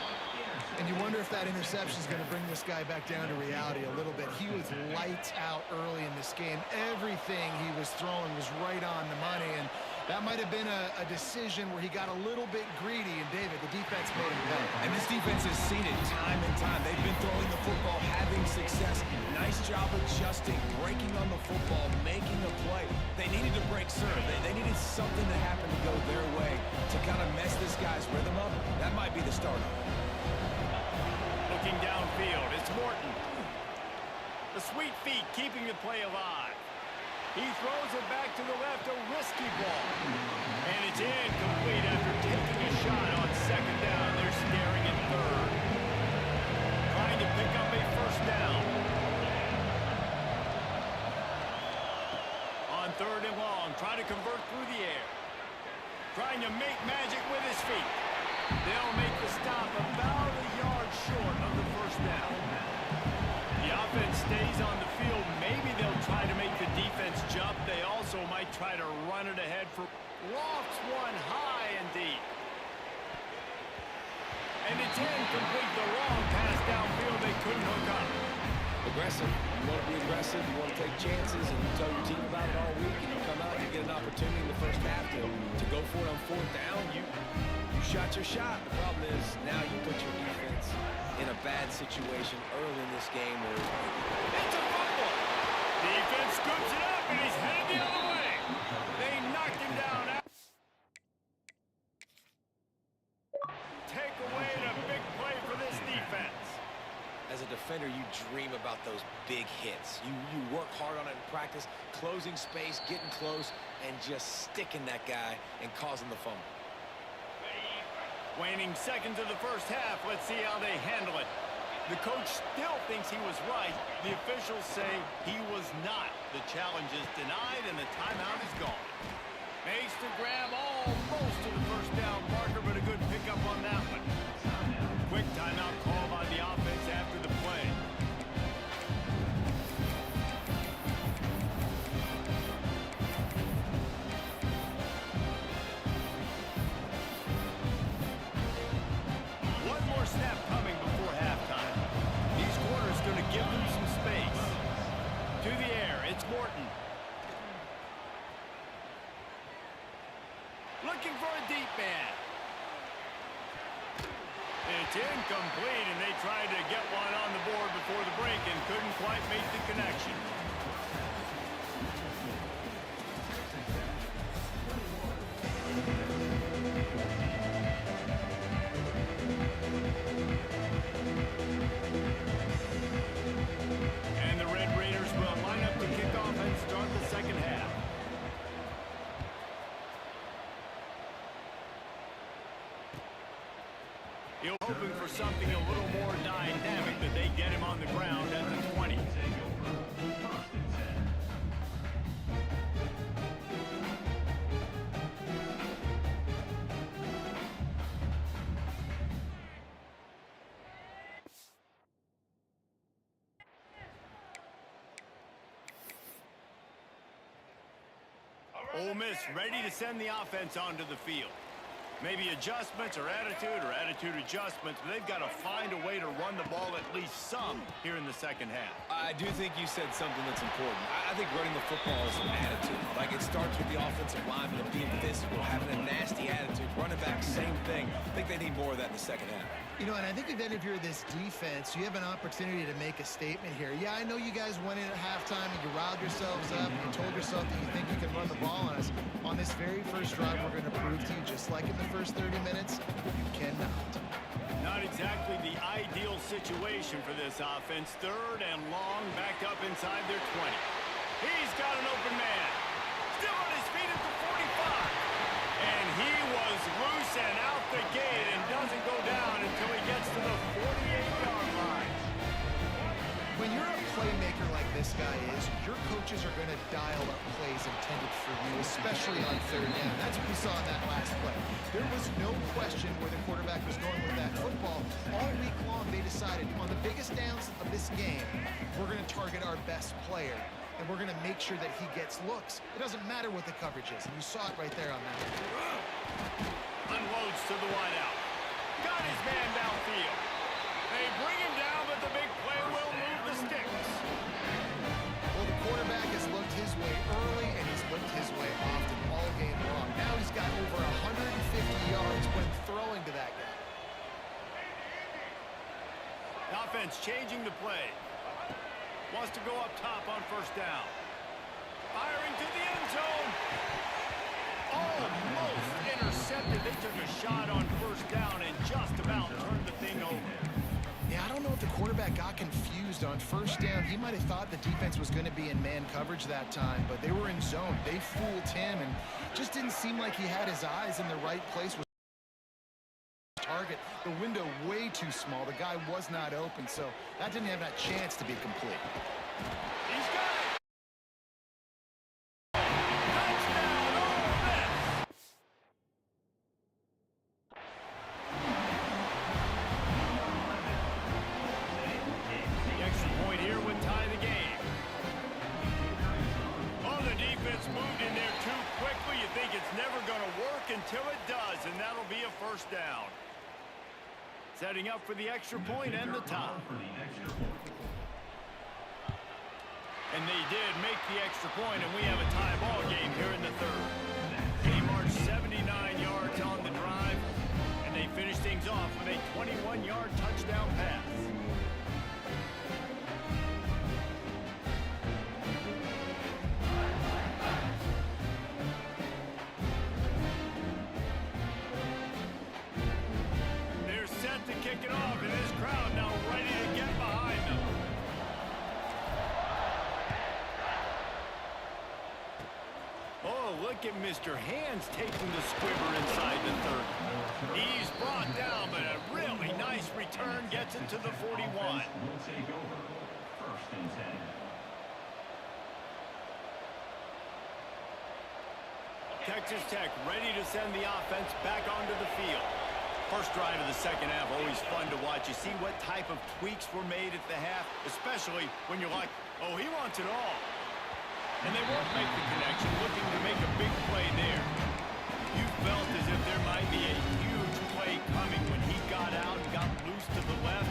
And you wonder if that interception is going to bring this guy back down to reality a little bit. He was lights out early in this game. Everything he was throwing was right on the money, and that might have been a decision where he got a little bit greedy, and David, the defense made him pay. And this defense has seen it time and time. They've been throwing the football, having success. Nice job adjusting, breaking on the football, making a play. They needed to break serve. They needed something to happen to go their way to kind of mess this guy's rhythm up. That might be the start of it. Looking downfield, it's Morton. The sweet feet keeping the play alive. He throws it back to the left, a risky ball. And it's incomplete after taking a shot on second down. They're staring at third. Trying to pick up a first down. On third and long, trying to convert through the air. Trying to make magic with his feet. They'll make the stop about a yard short of the first down. The offense stays on the field. Maybe they'll try to make the defense jump. They also might try to run it ahead for lofts one high and deep. And it's incomplete. The long pass downfield. They couldn't hook up. Aggressive. You want to be aggressive. You want to take chances, and you tell your team about it all week, and you come out and you get an opportunity in the first half to go for it on fourth down. You shot your shot. The problem is now you put your defense in a bad situation early in this game where it's a fumble. Defense scoops it up, and he's headed the other way. They knocked him down. Take away a big play for this defense. as a defender, you dream about those big hits. You work hard on it in practice, closing space, getting close, and just sticking that guy and causing the fumble. Waning seconds of the first half. Let's see how they handle it. The coach still thinks he was right. The officials say he was not. The challenge is denied, and the timeout is gone. Makes the grab almost to the first down marker, but a good pickup on that one. Quick timeout call by the offense after the play. One more snap coming before halftime. These corners going to give them some space. To the air, it's Morton. Looking for a deep man. It's incomplete, and they tried to get one on the board before the break and couldn't quite make the connection. And the Red Raiders will line up to kick off and start the second half. He's hoping for something a little more dynamic, that they get him on the ground at the 20. Ole Miss ready to send the offense onto the field. Maybe adjustments or attitude adjustments, but they've got to find a way to run the ball at least some here in the second half. I do think you said something that's important. I think running the football is an attitude. Like, it starts with the offensive lineman and being physical, having a nasty attitude. Running back, same thing. I think they need more of that in the second half. You know, and I think that if you're this defense, you have an opportunity to make a statement here. Yeah, I know you guys went in at halftime and you riled yourselves up and you told yourself that you think you can run the ball on us. On this very first drive, we're going to prove to you, just like in the first 30 minutes, you cannot. Not exactly the ideal situation for this offense. Third and long, back up inside their 20. He's got an open man. Still on his feet at the 45. And he was loose and out the gate and doesn't go down until he gets to the 48-yard line. When you're a playmaker like this guy is, your coaches are going to dial up plays intended for you, especially on third down. That's what we saw in that last play. There was no question where the quarterback was going with that football. All week long, they decided on the biggest downs of this game, we're going to target our best player, and we're going to make sure that he gets looks. It doesn't matter what the coverage is, and you saw it right there on that. Unloads to the wideout. Got his man downfield. They bring him down, but the big play will move the sticks. Well, the quarterback has looked his way early, and he's looked his way often all game long. Now he's got over 150 yards when throwing to that guy. The offense changing the play. Wants to go up top on first down. Firing to the end zone. Almost intercepted. They took a shot on first down and just about turned the thing over. Yeah, I don't know if the quarterback got confused on first down. He might have thought the defense was going to be in man coverage that time, but they were in zone. They fooled him and just didn't seem like he had his eyes in the right place. Target, the window way too small. The guy was not open, so that didn't have that chance to be complete. He's got it. Touchdown, Ole Miss. The extra point here would tie the game. Oh, the defense moved in there too quickly. You think it's never going to work until it does, and that'll be a first down. Setting up for the extra point and the tie. And they did make the extra point, and we have a tie ball game here in the third. They marched 79 yards on the drive, and they finished things off with a 21-yard touchdown pass. Kick it off, and this crowd now ready to get behind them. Oh, look at Mr. Hands taking the squibber inside the 30. He's brought down, but a really nice return gets it to the 41. Will take over. First and 10. Texas Tech ready to send the offense back onto the field. First drive of the second half, always fun to watch. You see what type of tweaks were made at the half, especially when you're like, oh, he wants it all. And they won't make the connection, looking to make a big play there. You felt as if there might be a huge play coming when he got out and got loose to the left.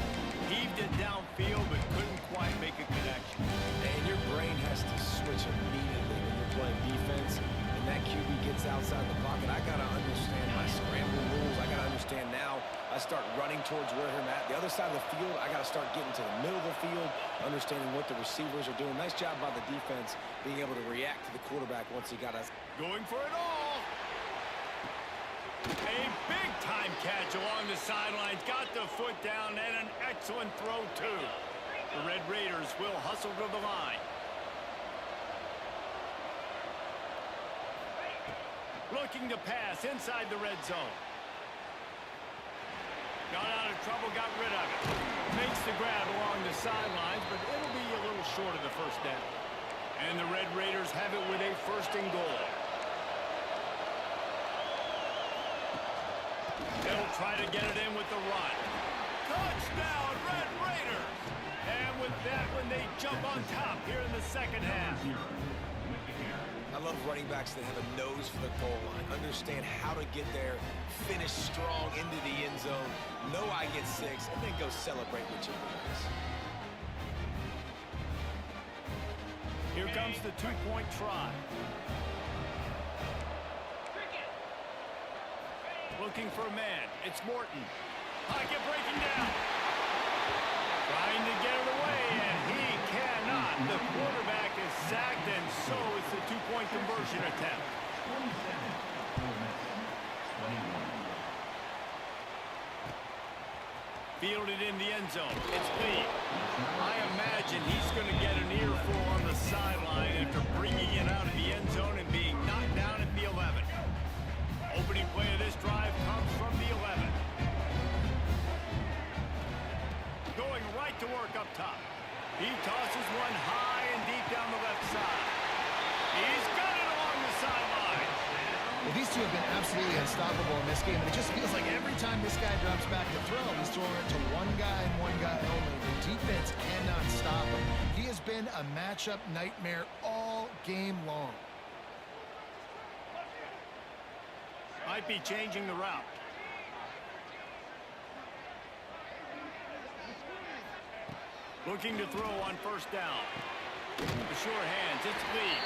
Heaved it downfield, but couldn't quite make a connection. And your brain has to switch immediately when you're playing defense. That QB gets outside the pocket. I got to understand my scramble rules. I got to understand now. I start running towards where I'm at. The other side of the field, I got to start getting to the middle of the field, understanding what the receivers are doing. Nice job by the defense being able to react to the quarterback once he got us. Going for it all. A big-time catch along the sidelines. Got the foot down and an excellent throw, too. The Red Raiders will hustle to the line. Looking to pass inside the red zone. Got out of trouble, got rid of it. Makes the grab along the sidelines, but it'll be a little short of the first down. And the Red Raiders have it with a first and goal. They'll try to get it in with the run. Touchdown, Red Raiders! And with that one, they jump on top here in the second half. I love running backs that have a nose for the goal line. Understand how to get there, finish strong into the end zone, know I get 6, and then go celebrate with your boys. Here comes the two-point try. Looking for a man. It's Morton. Pocket breaking down. Trying to get it away, and he cannot. The quarterback is sacked, and so it's a two-point conversion attempt. 27. Fielded in the end zone. It's Lee. I imagine he's going to get an earful on the sideline after bringing it out of the end zone and being knocked down at the 11. Opening play of this drive comes from the 11. Going right to work up top. He tosses one high and deep down the left side. He's got it along the sideline. Well, these two have been absolutely unstoppable in this game, and it just feels like every time this guy drops back to throw, he's throwing it to one guy and one guy only. The defense cannot stop him. He has been a matchup nightmare all game long. Might be changing the route. Looking to throw on first down. The sure hands, it's Lee.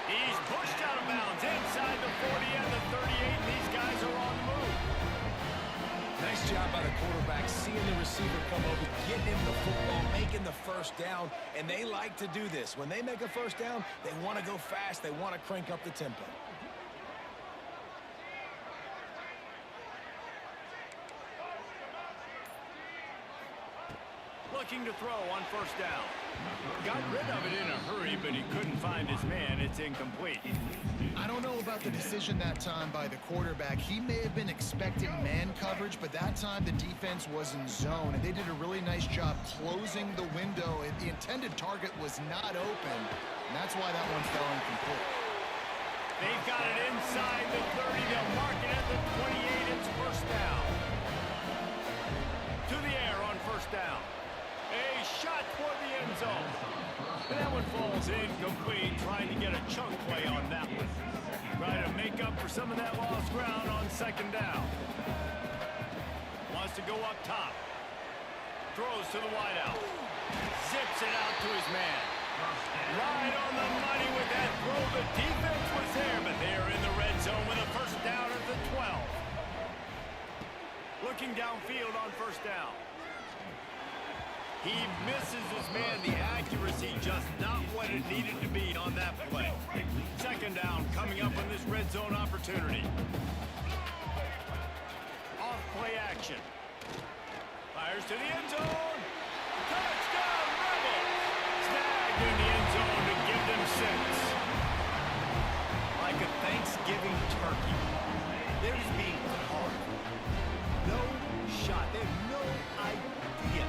He's pushed out of bounds inside the 40 and the 38. These guys are on the move. Nice job by the quarterback, seeing the receiver come over, getting him the football, making the first down, and they like to do this. When they make a first down, they want to go fast, they want to crank up the tempo. Looking to throw on first down. Got rid of it in a hurry, but he couldn't find his man. It's incomplete. I don't know about the decision that time by the quarterback. He may have been expecting man coverage, but that time the defense was in zone, and they did a really nice job closing the window. The intended target was not open, and that's why that one fell incomplete. They've got it inside the 30. They'll mark it at the 28. It's first down. To the air on first down. A shot toward the end zone. And that one falls incomplete, trying to get a chunk play on that one. Trying to make up for some of that lost ground on second down. Wants to go up top. Throws to the wideout. Zips it out to his man. Right on the money with that throw. The defense was there, but they are in the red zone with a first down at the 12. Looking downfield on first down. He misses his man. The accuracy just not what it needed to be on that play. Second down coming up on this red zone opportunity. Off play action. Fires to the end zone. Touchdown, Rebels! Snagged in the end zone to give them 6. Like a Thanksgiving turkey. They're just being hard. No shot. They have no idea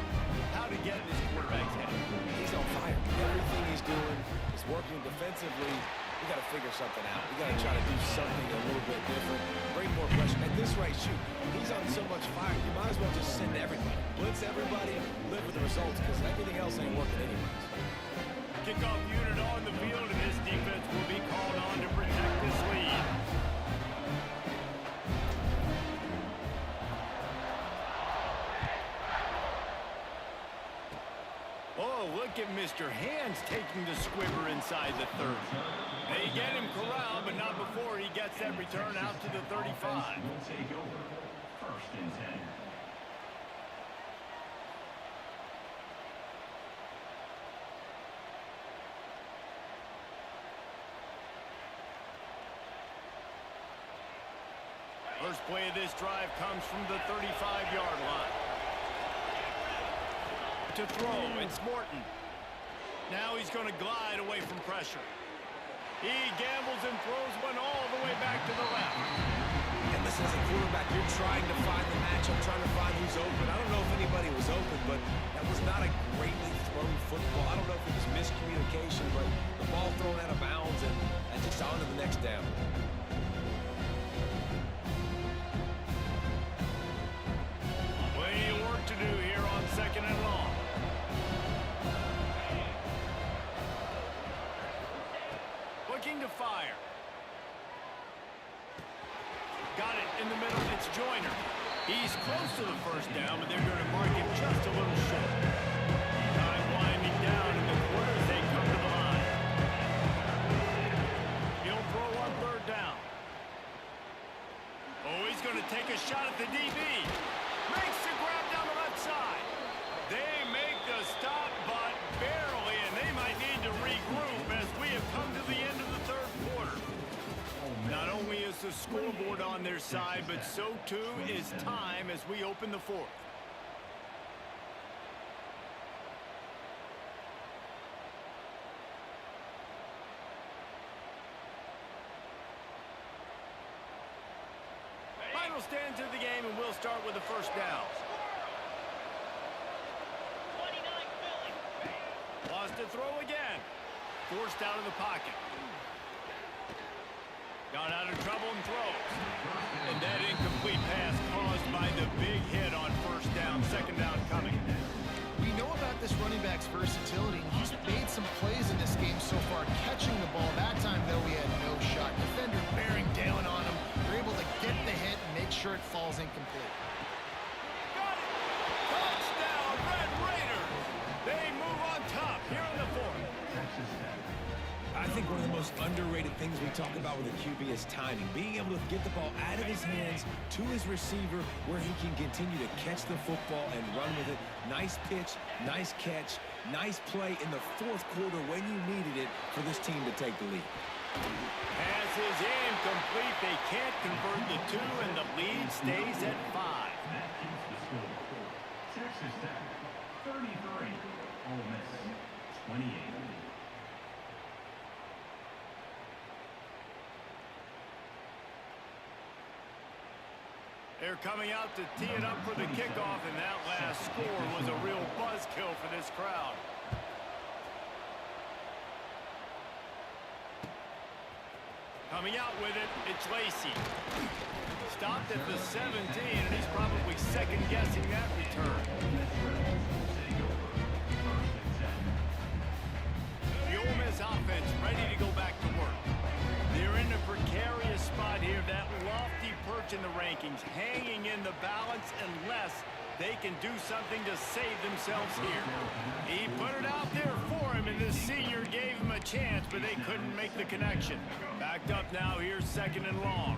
how to get in this quarterback's head. He's on fire. Everything he's doing is working defensively. We got to figure something out. We got to try to do something a little bit different. Bring more pressure. At this rate, shoot, he's on so much fire. You might as well just send everybody. Blitz everybody, live with the results, because everything else ain't working anyways. Kickoff unit on the field, and this defense will be called on to protect this lead. Oh, look at Mr. Hands taking the squibber inside the 30. They get him corralled, but not before he gets that return out to the 35. Will take over. First and 10. First play of this drive comes from the 35-yard line. To throw, it's Morton. Now he's going to glide away from pressure. He gambles and throws one all the way back to the left. And listen, as a quarterback, you're trying to find the matchup, trying to find who's open. I don't know if anybody was open, but that was not a greatly thrown football. I don't know if it was miscommunication, but the ball thrown out of bounds and just on to the next down. Plenty of work to do here on second and long. Looking to fire. Got it in the middle. It's Joyner. He's close to the first down, but they're going to mark him just a little short. Time winding down in the quarter as they come to the line. He'll throw on third down. Oh, he's going to take a shot at the DB. Makes the grab down the left side. They make the stop, but barely, and they might need to regroup as we have come to the end of the third quarter. Not only is the scoreboard on their side, but so too is time as we open the fourth. Final stands of the game, and we'll start with the first down. 29 Philly. Lost to throw again. Forced out of the pocket. Got out of trouble and throws. And that incomplete pass caused by the big hit on first down. Second down coming. We know about this running back's versatility. He's made some plays in this game so far, catching the ball. That time, though, he had no shot. Defender bearing down on him. They're able to get the hit and make sure it falls incomplete. Got it! Touchdown, Red Raiders! They move on top here in the fourth. I think one of the most underrated things we talk about with a QB is timing. Being able to get the ball out of his hands to his receiver where he can continue to catch the football and run with it. Nice pitch, nice catch, nice play in the fourth quarter when you needed it for this team to take the lead. Pass is incomplete. They can't convert the two, and the lead stays at 5. That keeps the score. Texas Tech. 33. Ole Miss 28. They're coming out to tee it up for the kickoff, and that last score was a real buzzkill for this crowd. Coming out with it, it's Lacey. Stopped at the 17, and he's probably second-guessing that return. The Ole Miss offense ready to go back to work. They're in a precarious spot here, that lofty perch in the rankings, hanging in the balance unless they can do something to save themselves here. He put it out there for him, and the senior gave him a chance, but they couldn't make the connection. Backed up now, here's 2nd and long.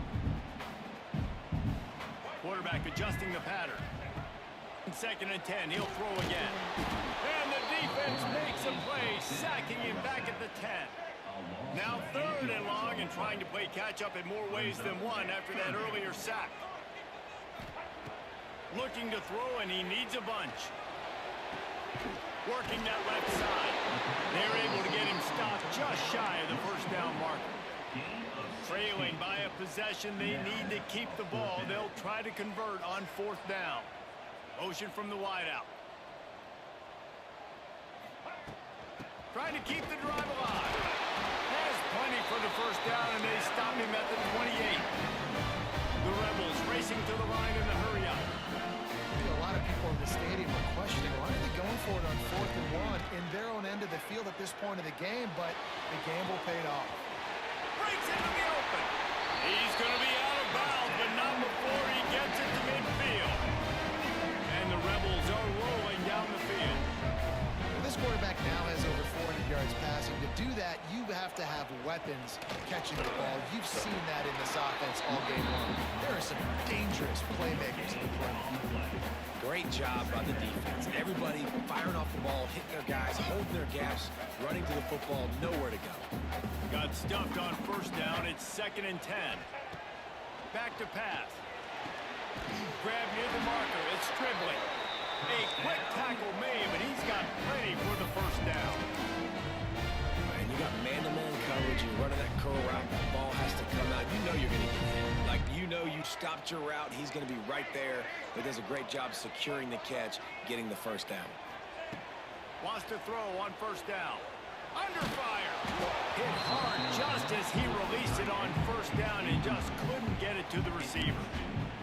Quarterback adjusting the pattern. 2nd and 10, he'll throw again. And the defense makes a play, sacking him back at the 10. Now 3rd and long, and trying to play catch-up in more ways than one after that earlier sack. Looking to throw, and he needs a bunch. Working that left side. They're able to get him stopped just shy of the 1st down marker. Trailing by a possession, they need to keep the ball. They'll try to convert on 4th down. Motion from the wideout. Trying to keep the drive alive. Has plenty for the 1st down, and they stop him at the 28. The Rebels racing to the line in the hurry-up. A lot of people in the stadium are questioning, why are they going for it on 4th and 1 in their own end of the field at this point of the game, but the gamble paid off. Breaks into the open. He's going to be out of bounds, but not before he gets it to midfield. And the Rebels are rolling down the field. This quarterback now has over 400 yards passing. To do that, you have to have weapons catching the ball. You've seen that in this offense all game long. There are some dangerous playmakers in the play. Great job by the defense. Everybody firing off the ball, hitting their guys, holding their gaps, running to the football, nowhere to go. Got stuffed on 1st down. It's 2nd and 10. Back to pass. Grab near the marker. It's dribbling. A quick tackle made, but he's got plenty for the 1st down. And you got man-to-man coverage. You're running that curl route. The ball has to come out. You know you're going to get hit. Like, you know you stopped your route. He's going to be right there. But does a great job securing the catch, getting the 1st down. Wants to throw on 1st down. Under fire. Hit hard just as he released it on 1st down and just couldn't get it to the receiver.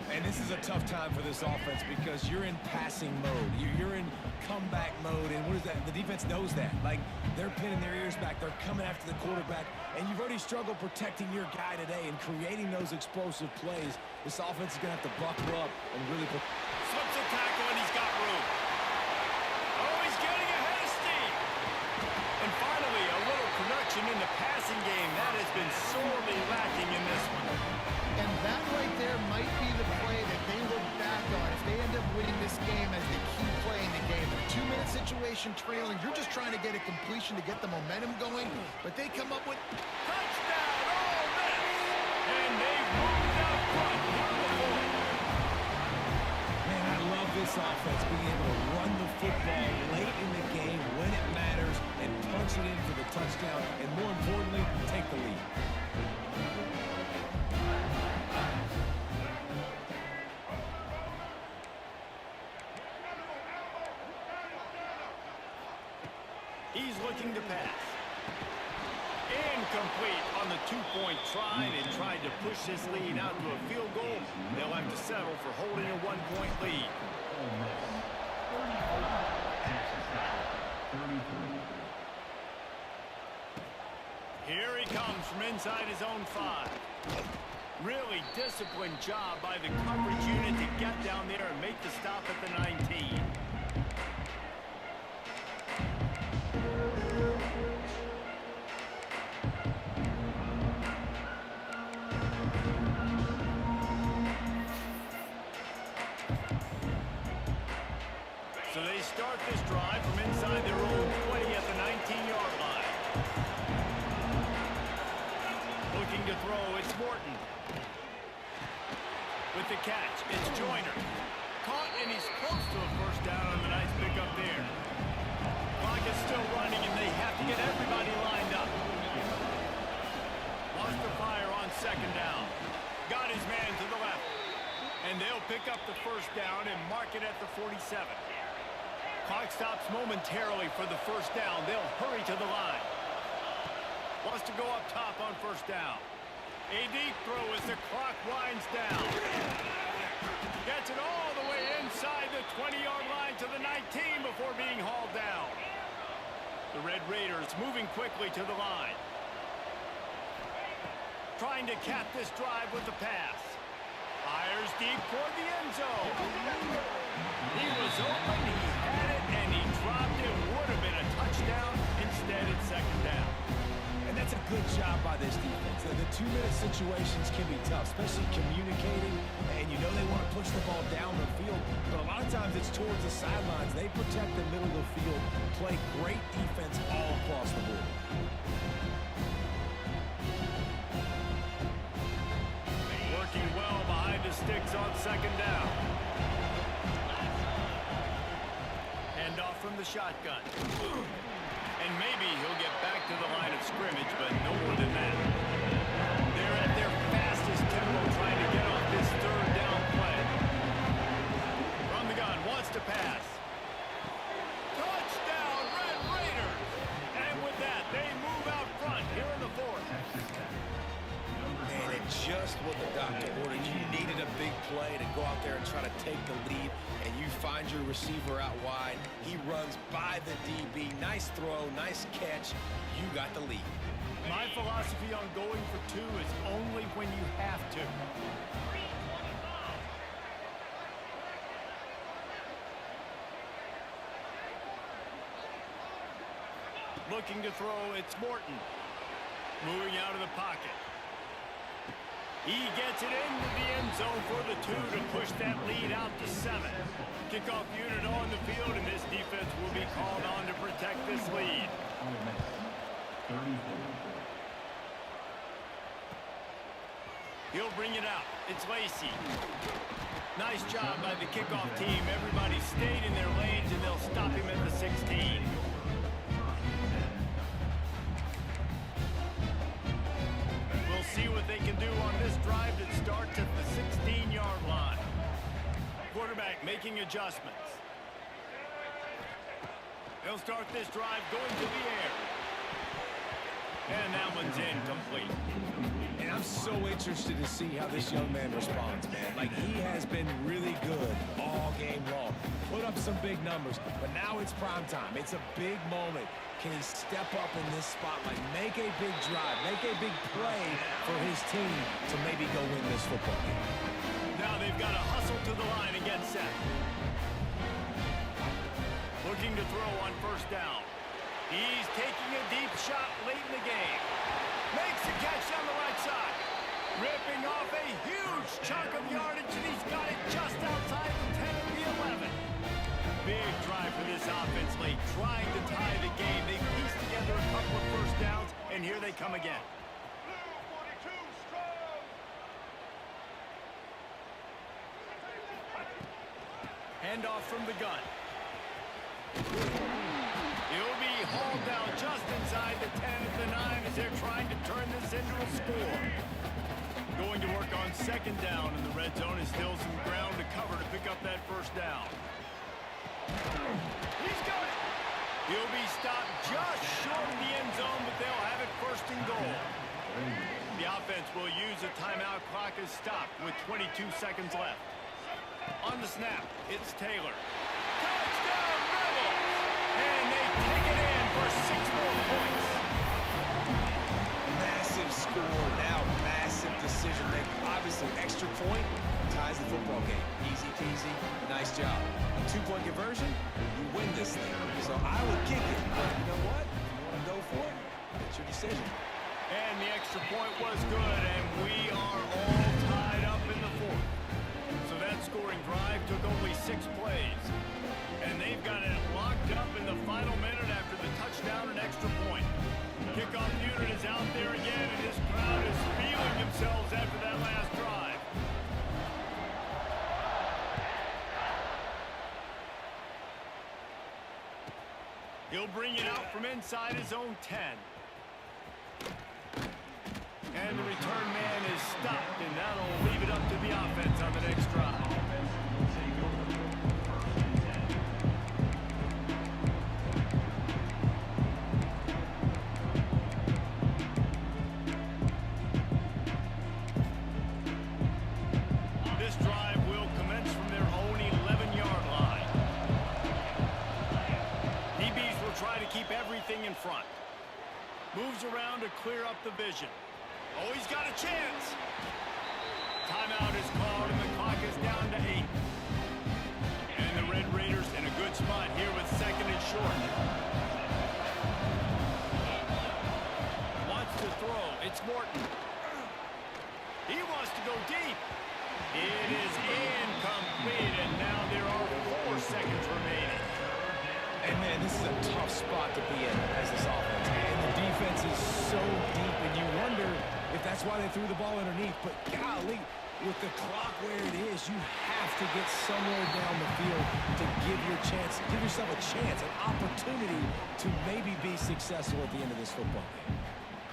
And this is a tough time for this offense because you're in passing mode. You're in comeback mode, and what is that? The defense knows that. Like, they're pinning their ears back. They're coming after the quarterback, and you've already struggled protecting your guy today and creating those explosive plays. This offense is going to have to buckle up and really put... Slips a tackle, and he's got room. Oh, he's getting ahead of steam. And finally, a little production in the passing game. That has been sorely lacking in this one. And that right there might be the play that they look back on if they end up winning this game as the key play in the game. A 2-minute situation trailing. You're just trying to get a completion to get the momentum going, but they come up with... Touchdown, Ole Miss! And they've moved out front. Man, I love this offense, being able to run the football late in the game when it matters and punch it in for the touchdown, and more importantly, take the lead. He's looking to pass. Incomplete on the 2-point try. They tried to push this lead out to a field goal. They'll have to settle for holding a 1-point lead. Here he comes from inside his own 5. Really disciplined job by the coverage unit to get down there and make the stop at the 19. So they start this drive from inside their own 20 at the 19-yard line. Looking to throw, it's Morton. With the catch, it's Joyner. Caught, and he's close to a first down on the nice pickup there. Clock is still running, and they have to get everybody lined up. Lost the fire on second down. Got his man to the left. And they'll pick up the first down and mark it at the 47. Clock stops momentarily for the first down. They'll hurry to the line. Wants to go up top on first down. A deep throw as the clock winds down. Gets it all the way inside the 20-yard line to the 19 before being hauled down. The Red Raiders moving quickly to the line. Trying to cap this drive with the pass. Fires deep toward the end zone. He was open, he had it, and he dropped it. Would have been a touchdown. Instead, it's second down. And that's a good job by this defense. The two-minute situations can be tough, especially communicating, and you know they want to push the ball down the field, but a lot of times it's towards the sidelines. They protect the middle of the field, play great defense all across the board. Working well behind the sticks on second down. Hand off from the shotgun. And maybe he'll get back to the line of scrimmage, but no more than that. They're at their fastest tempo trying to get off this third down play. From the gun, wants to pass. Touchdown, Red Raiders! And with that, they move out front here in the fourth. Man, it's just what the doctor ordered. You needed a big play to go out there and try to take the lead, and you find your receiver out wide. He runs by the DB. Nice throw, nice catch. You got the lead. My philosophy on going for two is only when you have to. Looking to throw, it's Morton. Moving out of the pocket. He gets it into the end zone for the 2 to push that lead out to 7. Kickoff unit on the field, and this defense will be called on to protect this lead. He'll bring it out. It's Lacey. Nice job by the kickoff team. Everybody stayed in their lanes, and they'll stop him at the 16. See what they can do on this drive that starts at the 16-yard line. Quarterback making adjustments. They'll start this drive going to the air. And that one's incomplete. And I'm so interested to see how this young man responds, man. Like, he has been really good all game long. Put up some big numbers, but now it's prime time. It's a big moment. Can he step up in this spotlight, make a big drive, make a big play for his team to maybe go win this football game? Now they've got to hustle to the line and get set. Looking to throw on first down. He's taking a deep shot late in the game. Makes a catch on the right side. Ripping off a huge chunk of yardage, and he's got it just outside the 10 of the 11. Big drive for this offense late, trying to tie the game. They pieced together a couple of first downs, and here they come again. Handoff from the gun. He'll be hauled down just inside the 10 at the 9 as they're trying to turn this into a score. Going to work on second down, and the red zone is still some ground to cover to pick up that first down. He's got it. He'll be stopped just short of the end zone, but they'll have it first and goal. The offense will use a timeout. Clock is stopped with 22 seconds left. On the snap, it's Taylor. Touchdown, Rebels! And they take it in for 6 more points. Massive score, now massive decision making. Obviously, extra point ties the football game. Easy peasy, nice job. 2-point conversion, you win this thing. So I would kick it, but you know what? If you want to go for it, it's your decision. And the extra point was good, and we are all tied up in the fourth. So that scoring drive took only 6 plays. And they've got it locked up in the final minute after the touchdown and extra point. Kickoff unit is out there again, and this crowd is feeling themselves after that last drive. He'll bring it out from inside his own 10. And the return man is stopped, and that'll leave it up to the offense on the next drive. This drive will commence from their own 11-yard line. DBs will try to keep everything in front. Moves around to clear up the vision. Oh, he's got a chance. Timeout is called, and the clock is down to 8. And the Red Raiders in a good spot here with second and short. Wants to throw. It's Morton. He wants to go deep. It is incomplete, and now there are 4 seconds remaining. And, man, this is a tough spot to be in as this offense. And the defense is so deep, and you wonder if that's why they threw the ball underneath. But, golly, with the clock where it is, you have to get somewhere down the field to give yourself a chance, an opportunity to maybe be successful at the end of this football game.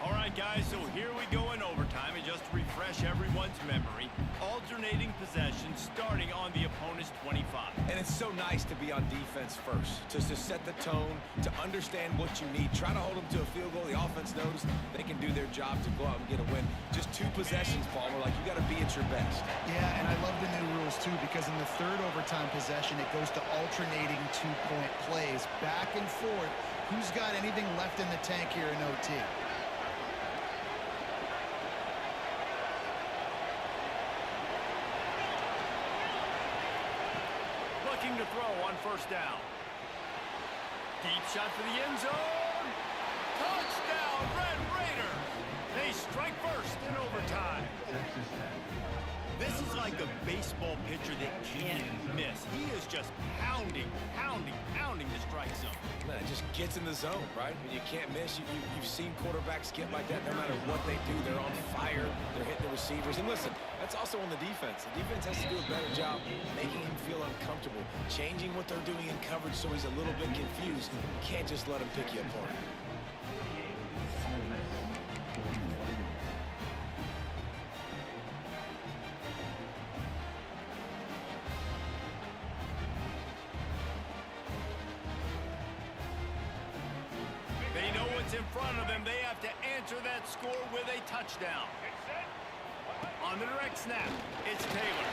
All right, guys, so here we go in overtime, and just to refresh everyone's memory, alternating possessions starting on the opponent's 25. And it's so nice to be on defense first, just to set the tone, to understand what you need. Try to hold them to a field goal. The offense knows they can do their job to go out and get a win. Just 2 possessions, Palmer, like you got to be at your best. Yeah, and I love the new rules, too, because in the third overtime possession, it goes to alternating 2-point plays, back and forth. Who's got anything left in the tank here in OT? To throw on first down. Deep shot for the end zone. Touchdown, Red Raiders. They strike first in overtime. This is like a baseball pitcher that can't miss. He is just pounding the strike zone. Man, it just gets in the zone, right? When you can't miss, you've seen quarterbacks get like that. No matter what they do, they're on fire. They're hitting the receivers. And listen, that's also on the defense. The defense has to do a better job making him feel uncomfortable, changing what they're doing in coverage so he's a little bit confused. You can't just let him pick you apart. They know what's in front of them. They have to answer that score with a touchdown. On the direct snap, it's Taylor.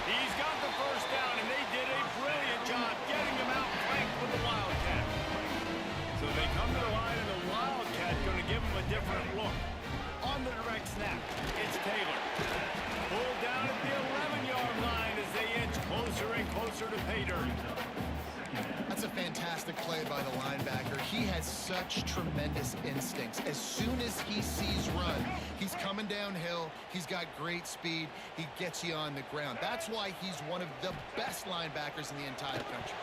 He's got the first down, and they did a brilliant job getting him out flanked with the Wildcat. So they come to the line, and the Wildcat going to give him a different look. On the direct snap, it's Taylor. Pulled down at the 11-yard line as they inch closer and closer to pay dirt. That's a fantastic play by the linebacker. He has such tremendous instincts. As soon as he sees run, he's coming downhill. He's got great speed. He gets you on the ground. That's why he's one of the best linebackers in the entire country.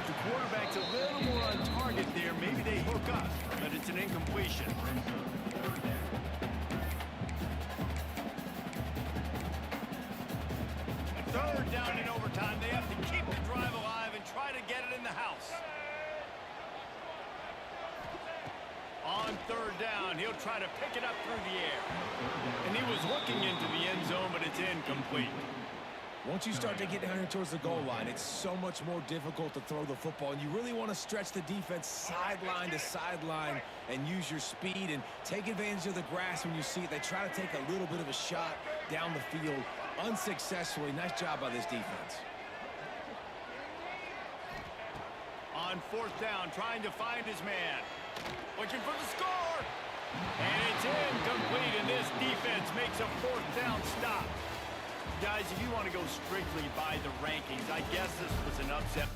The quarterback's a little more on target there. Maybe they hook up, but it's an incompletion. Third down in overtime. They have to keep the drive alive and try to get it in the house. On third down, he'll try to pick it up through the air. And he was looking into the end zone, but it's incomplete. Once you start to get down here towards the goal line, it's so much more difficult to throw the football, and you really want to stretch the defense sideline to sideline and use your speed and take advantage of the grass when you see it. They try to take a little bit of a shot down the field unsuccessfully. Nice job by this defense. On fourth down, trying to find his man. Looking for the score. And it's incomplete, and this defense makes a fourth down stop. Guys, if you want to go strictly by the rankings, I guess this was an upset.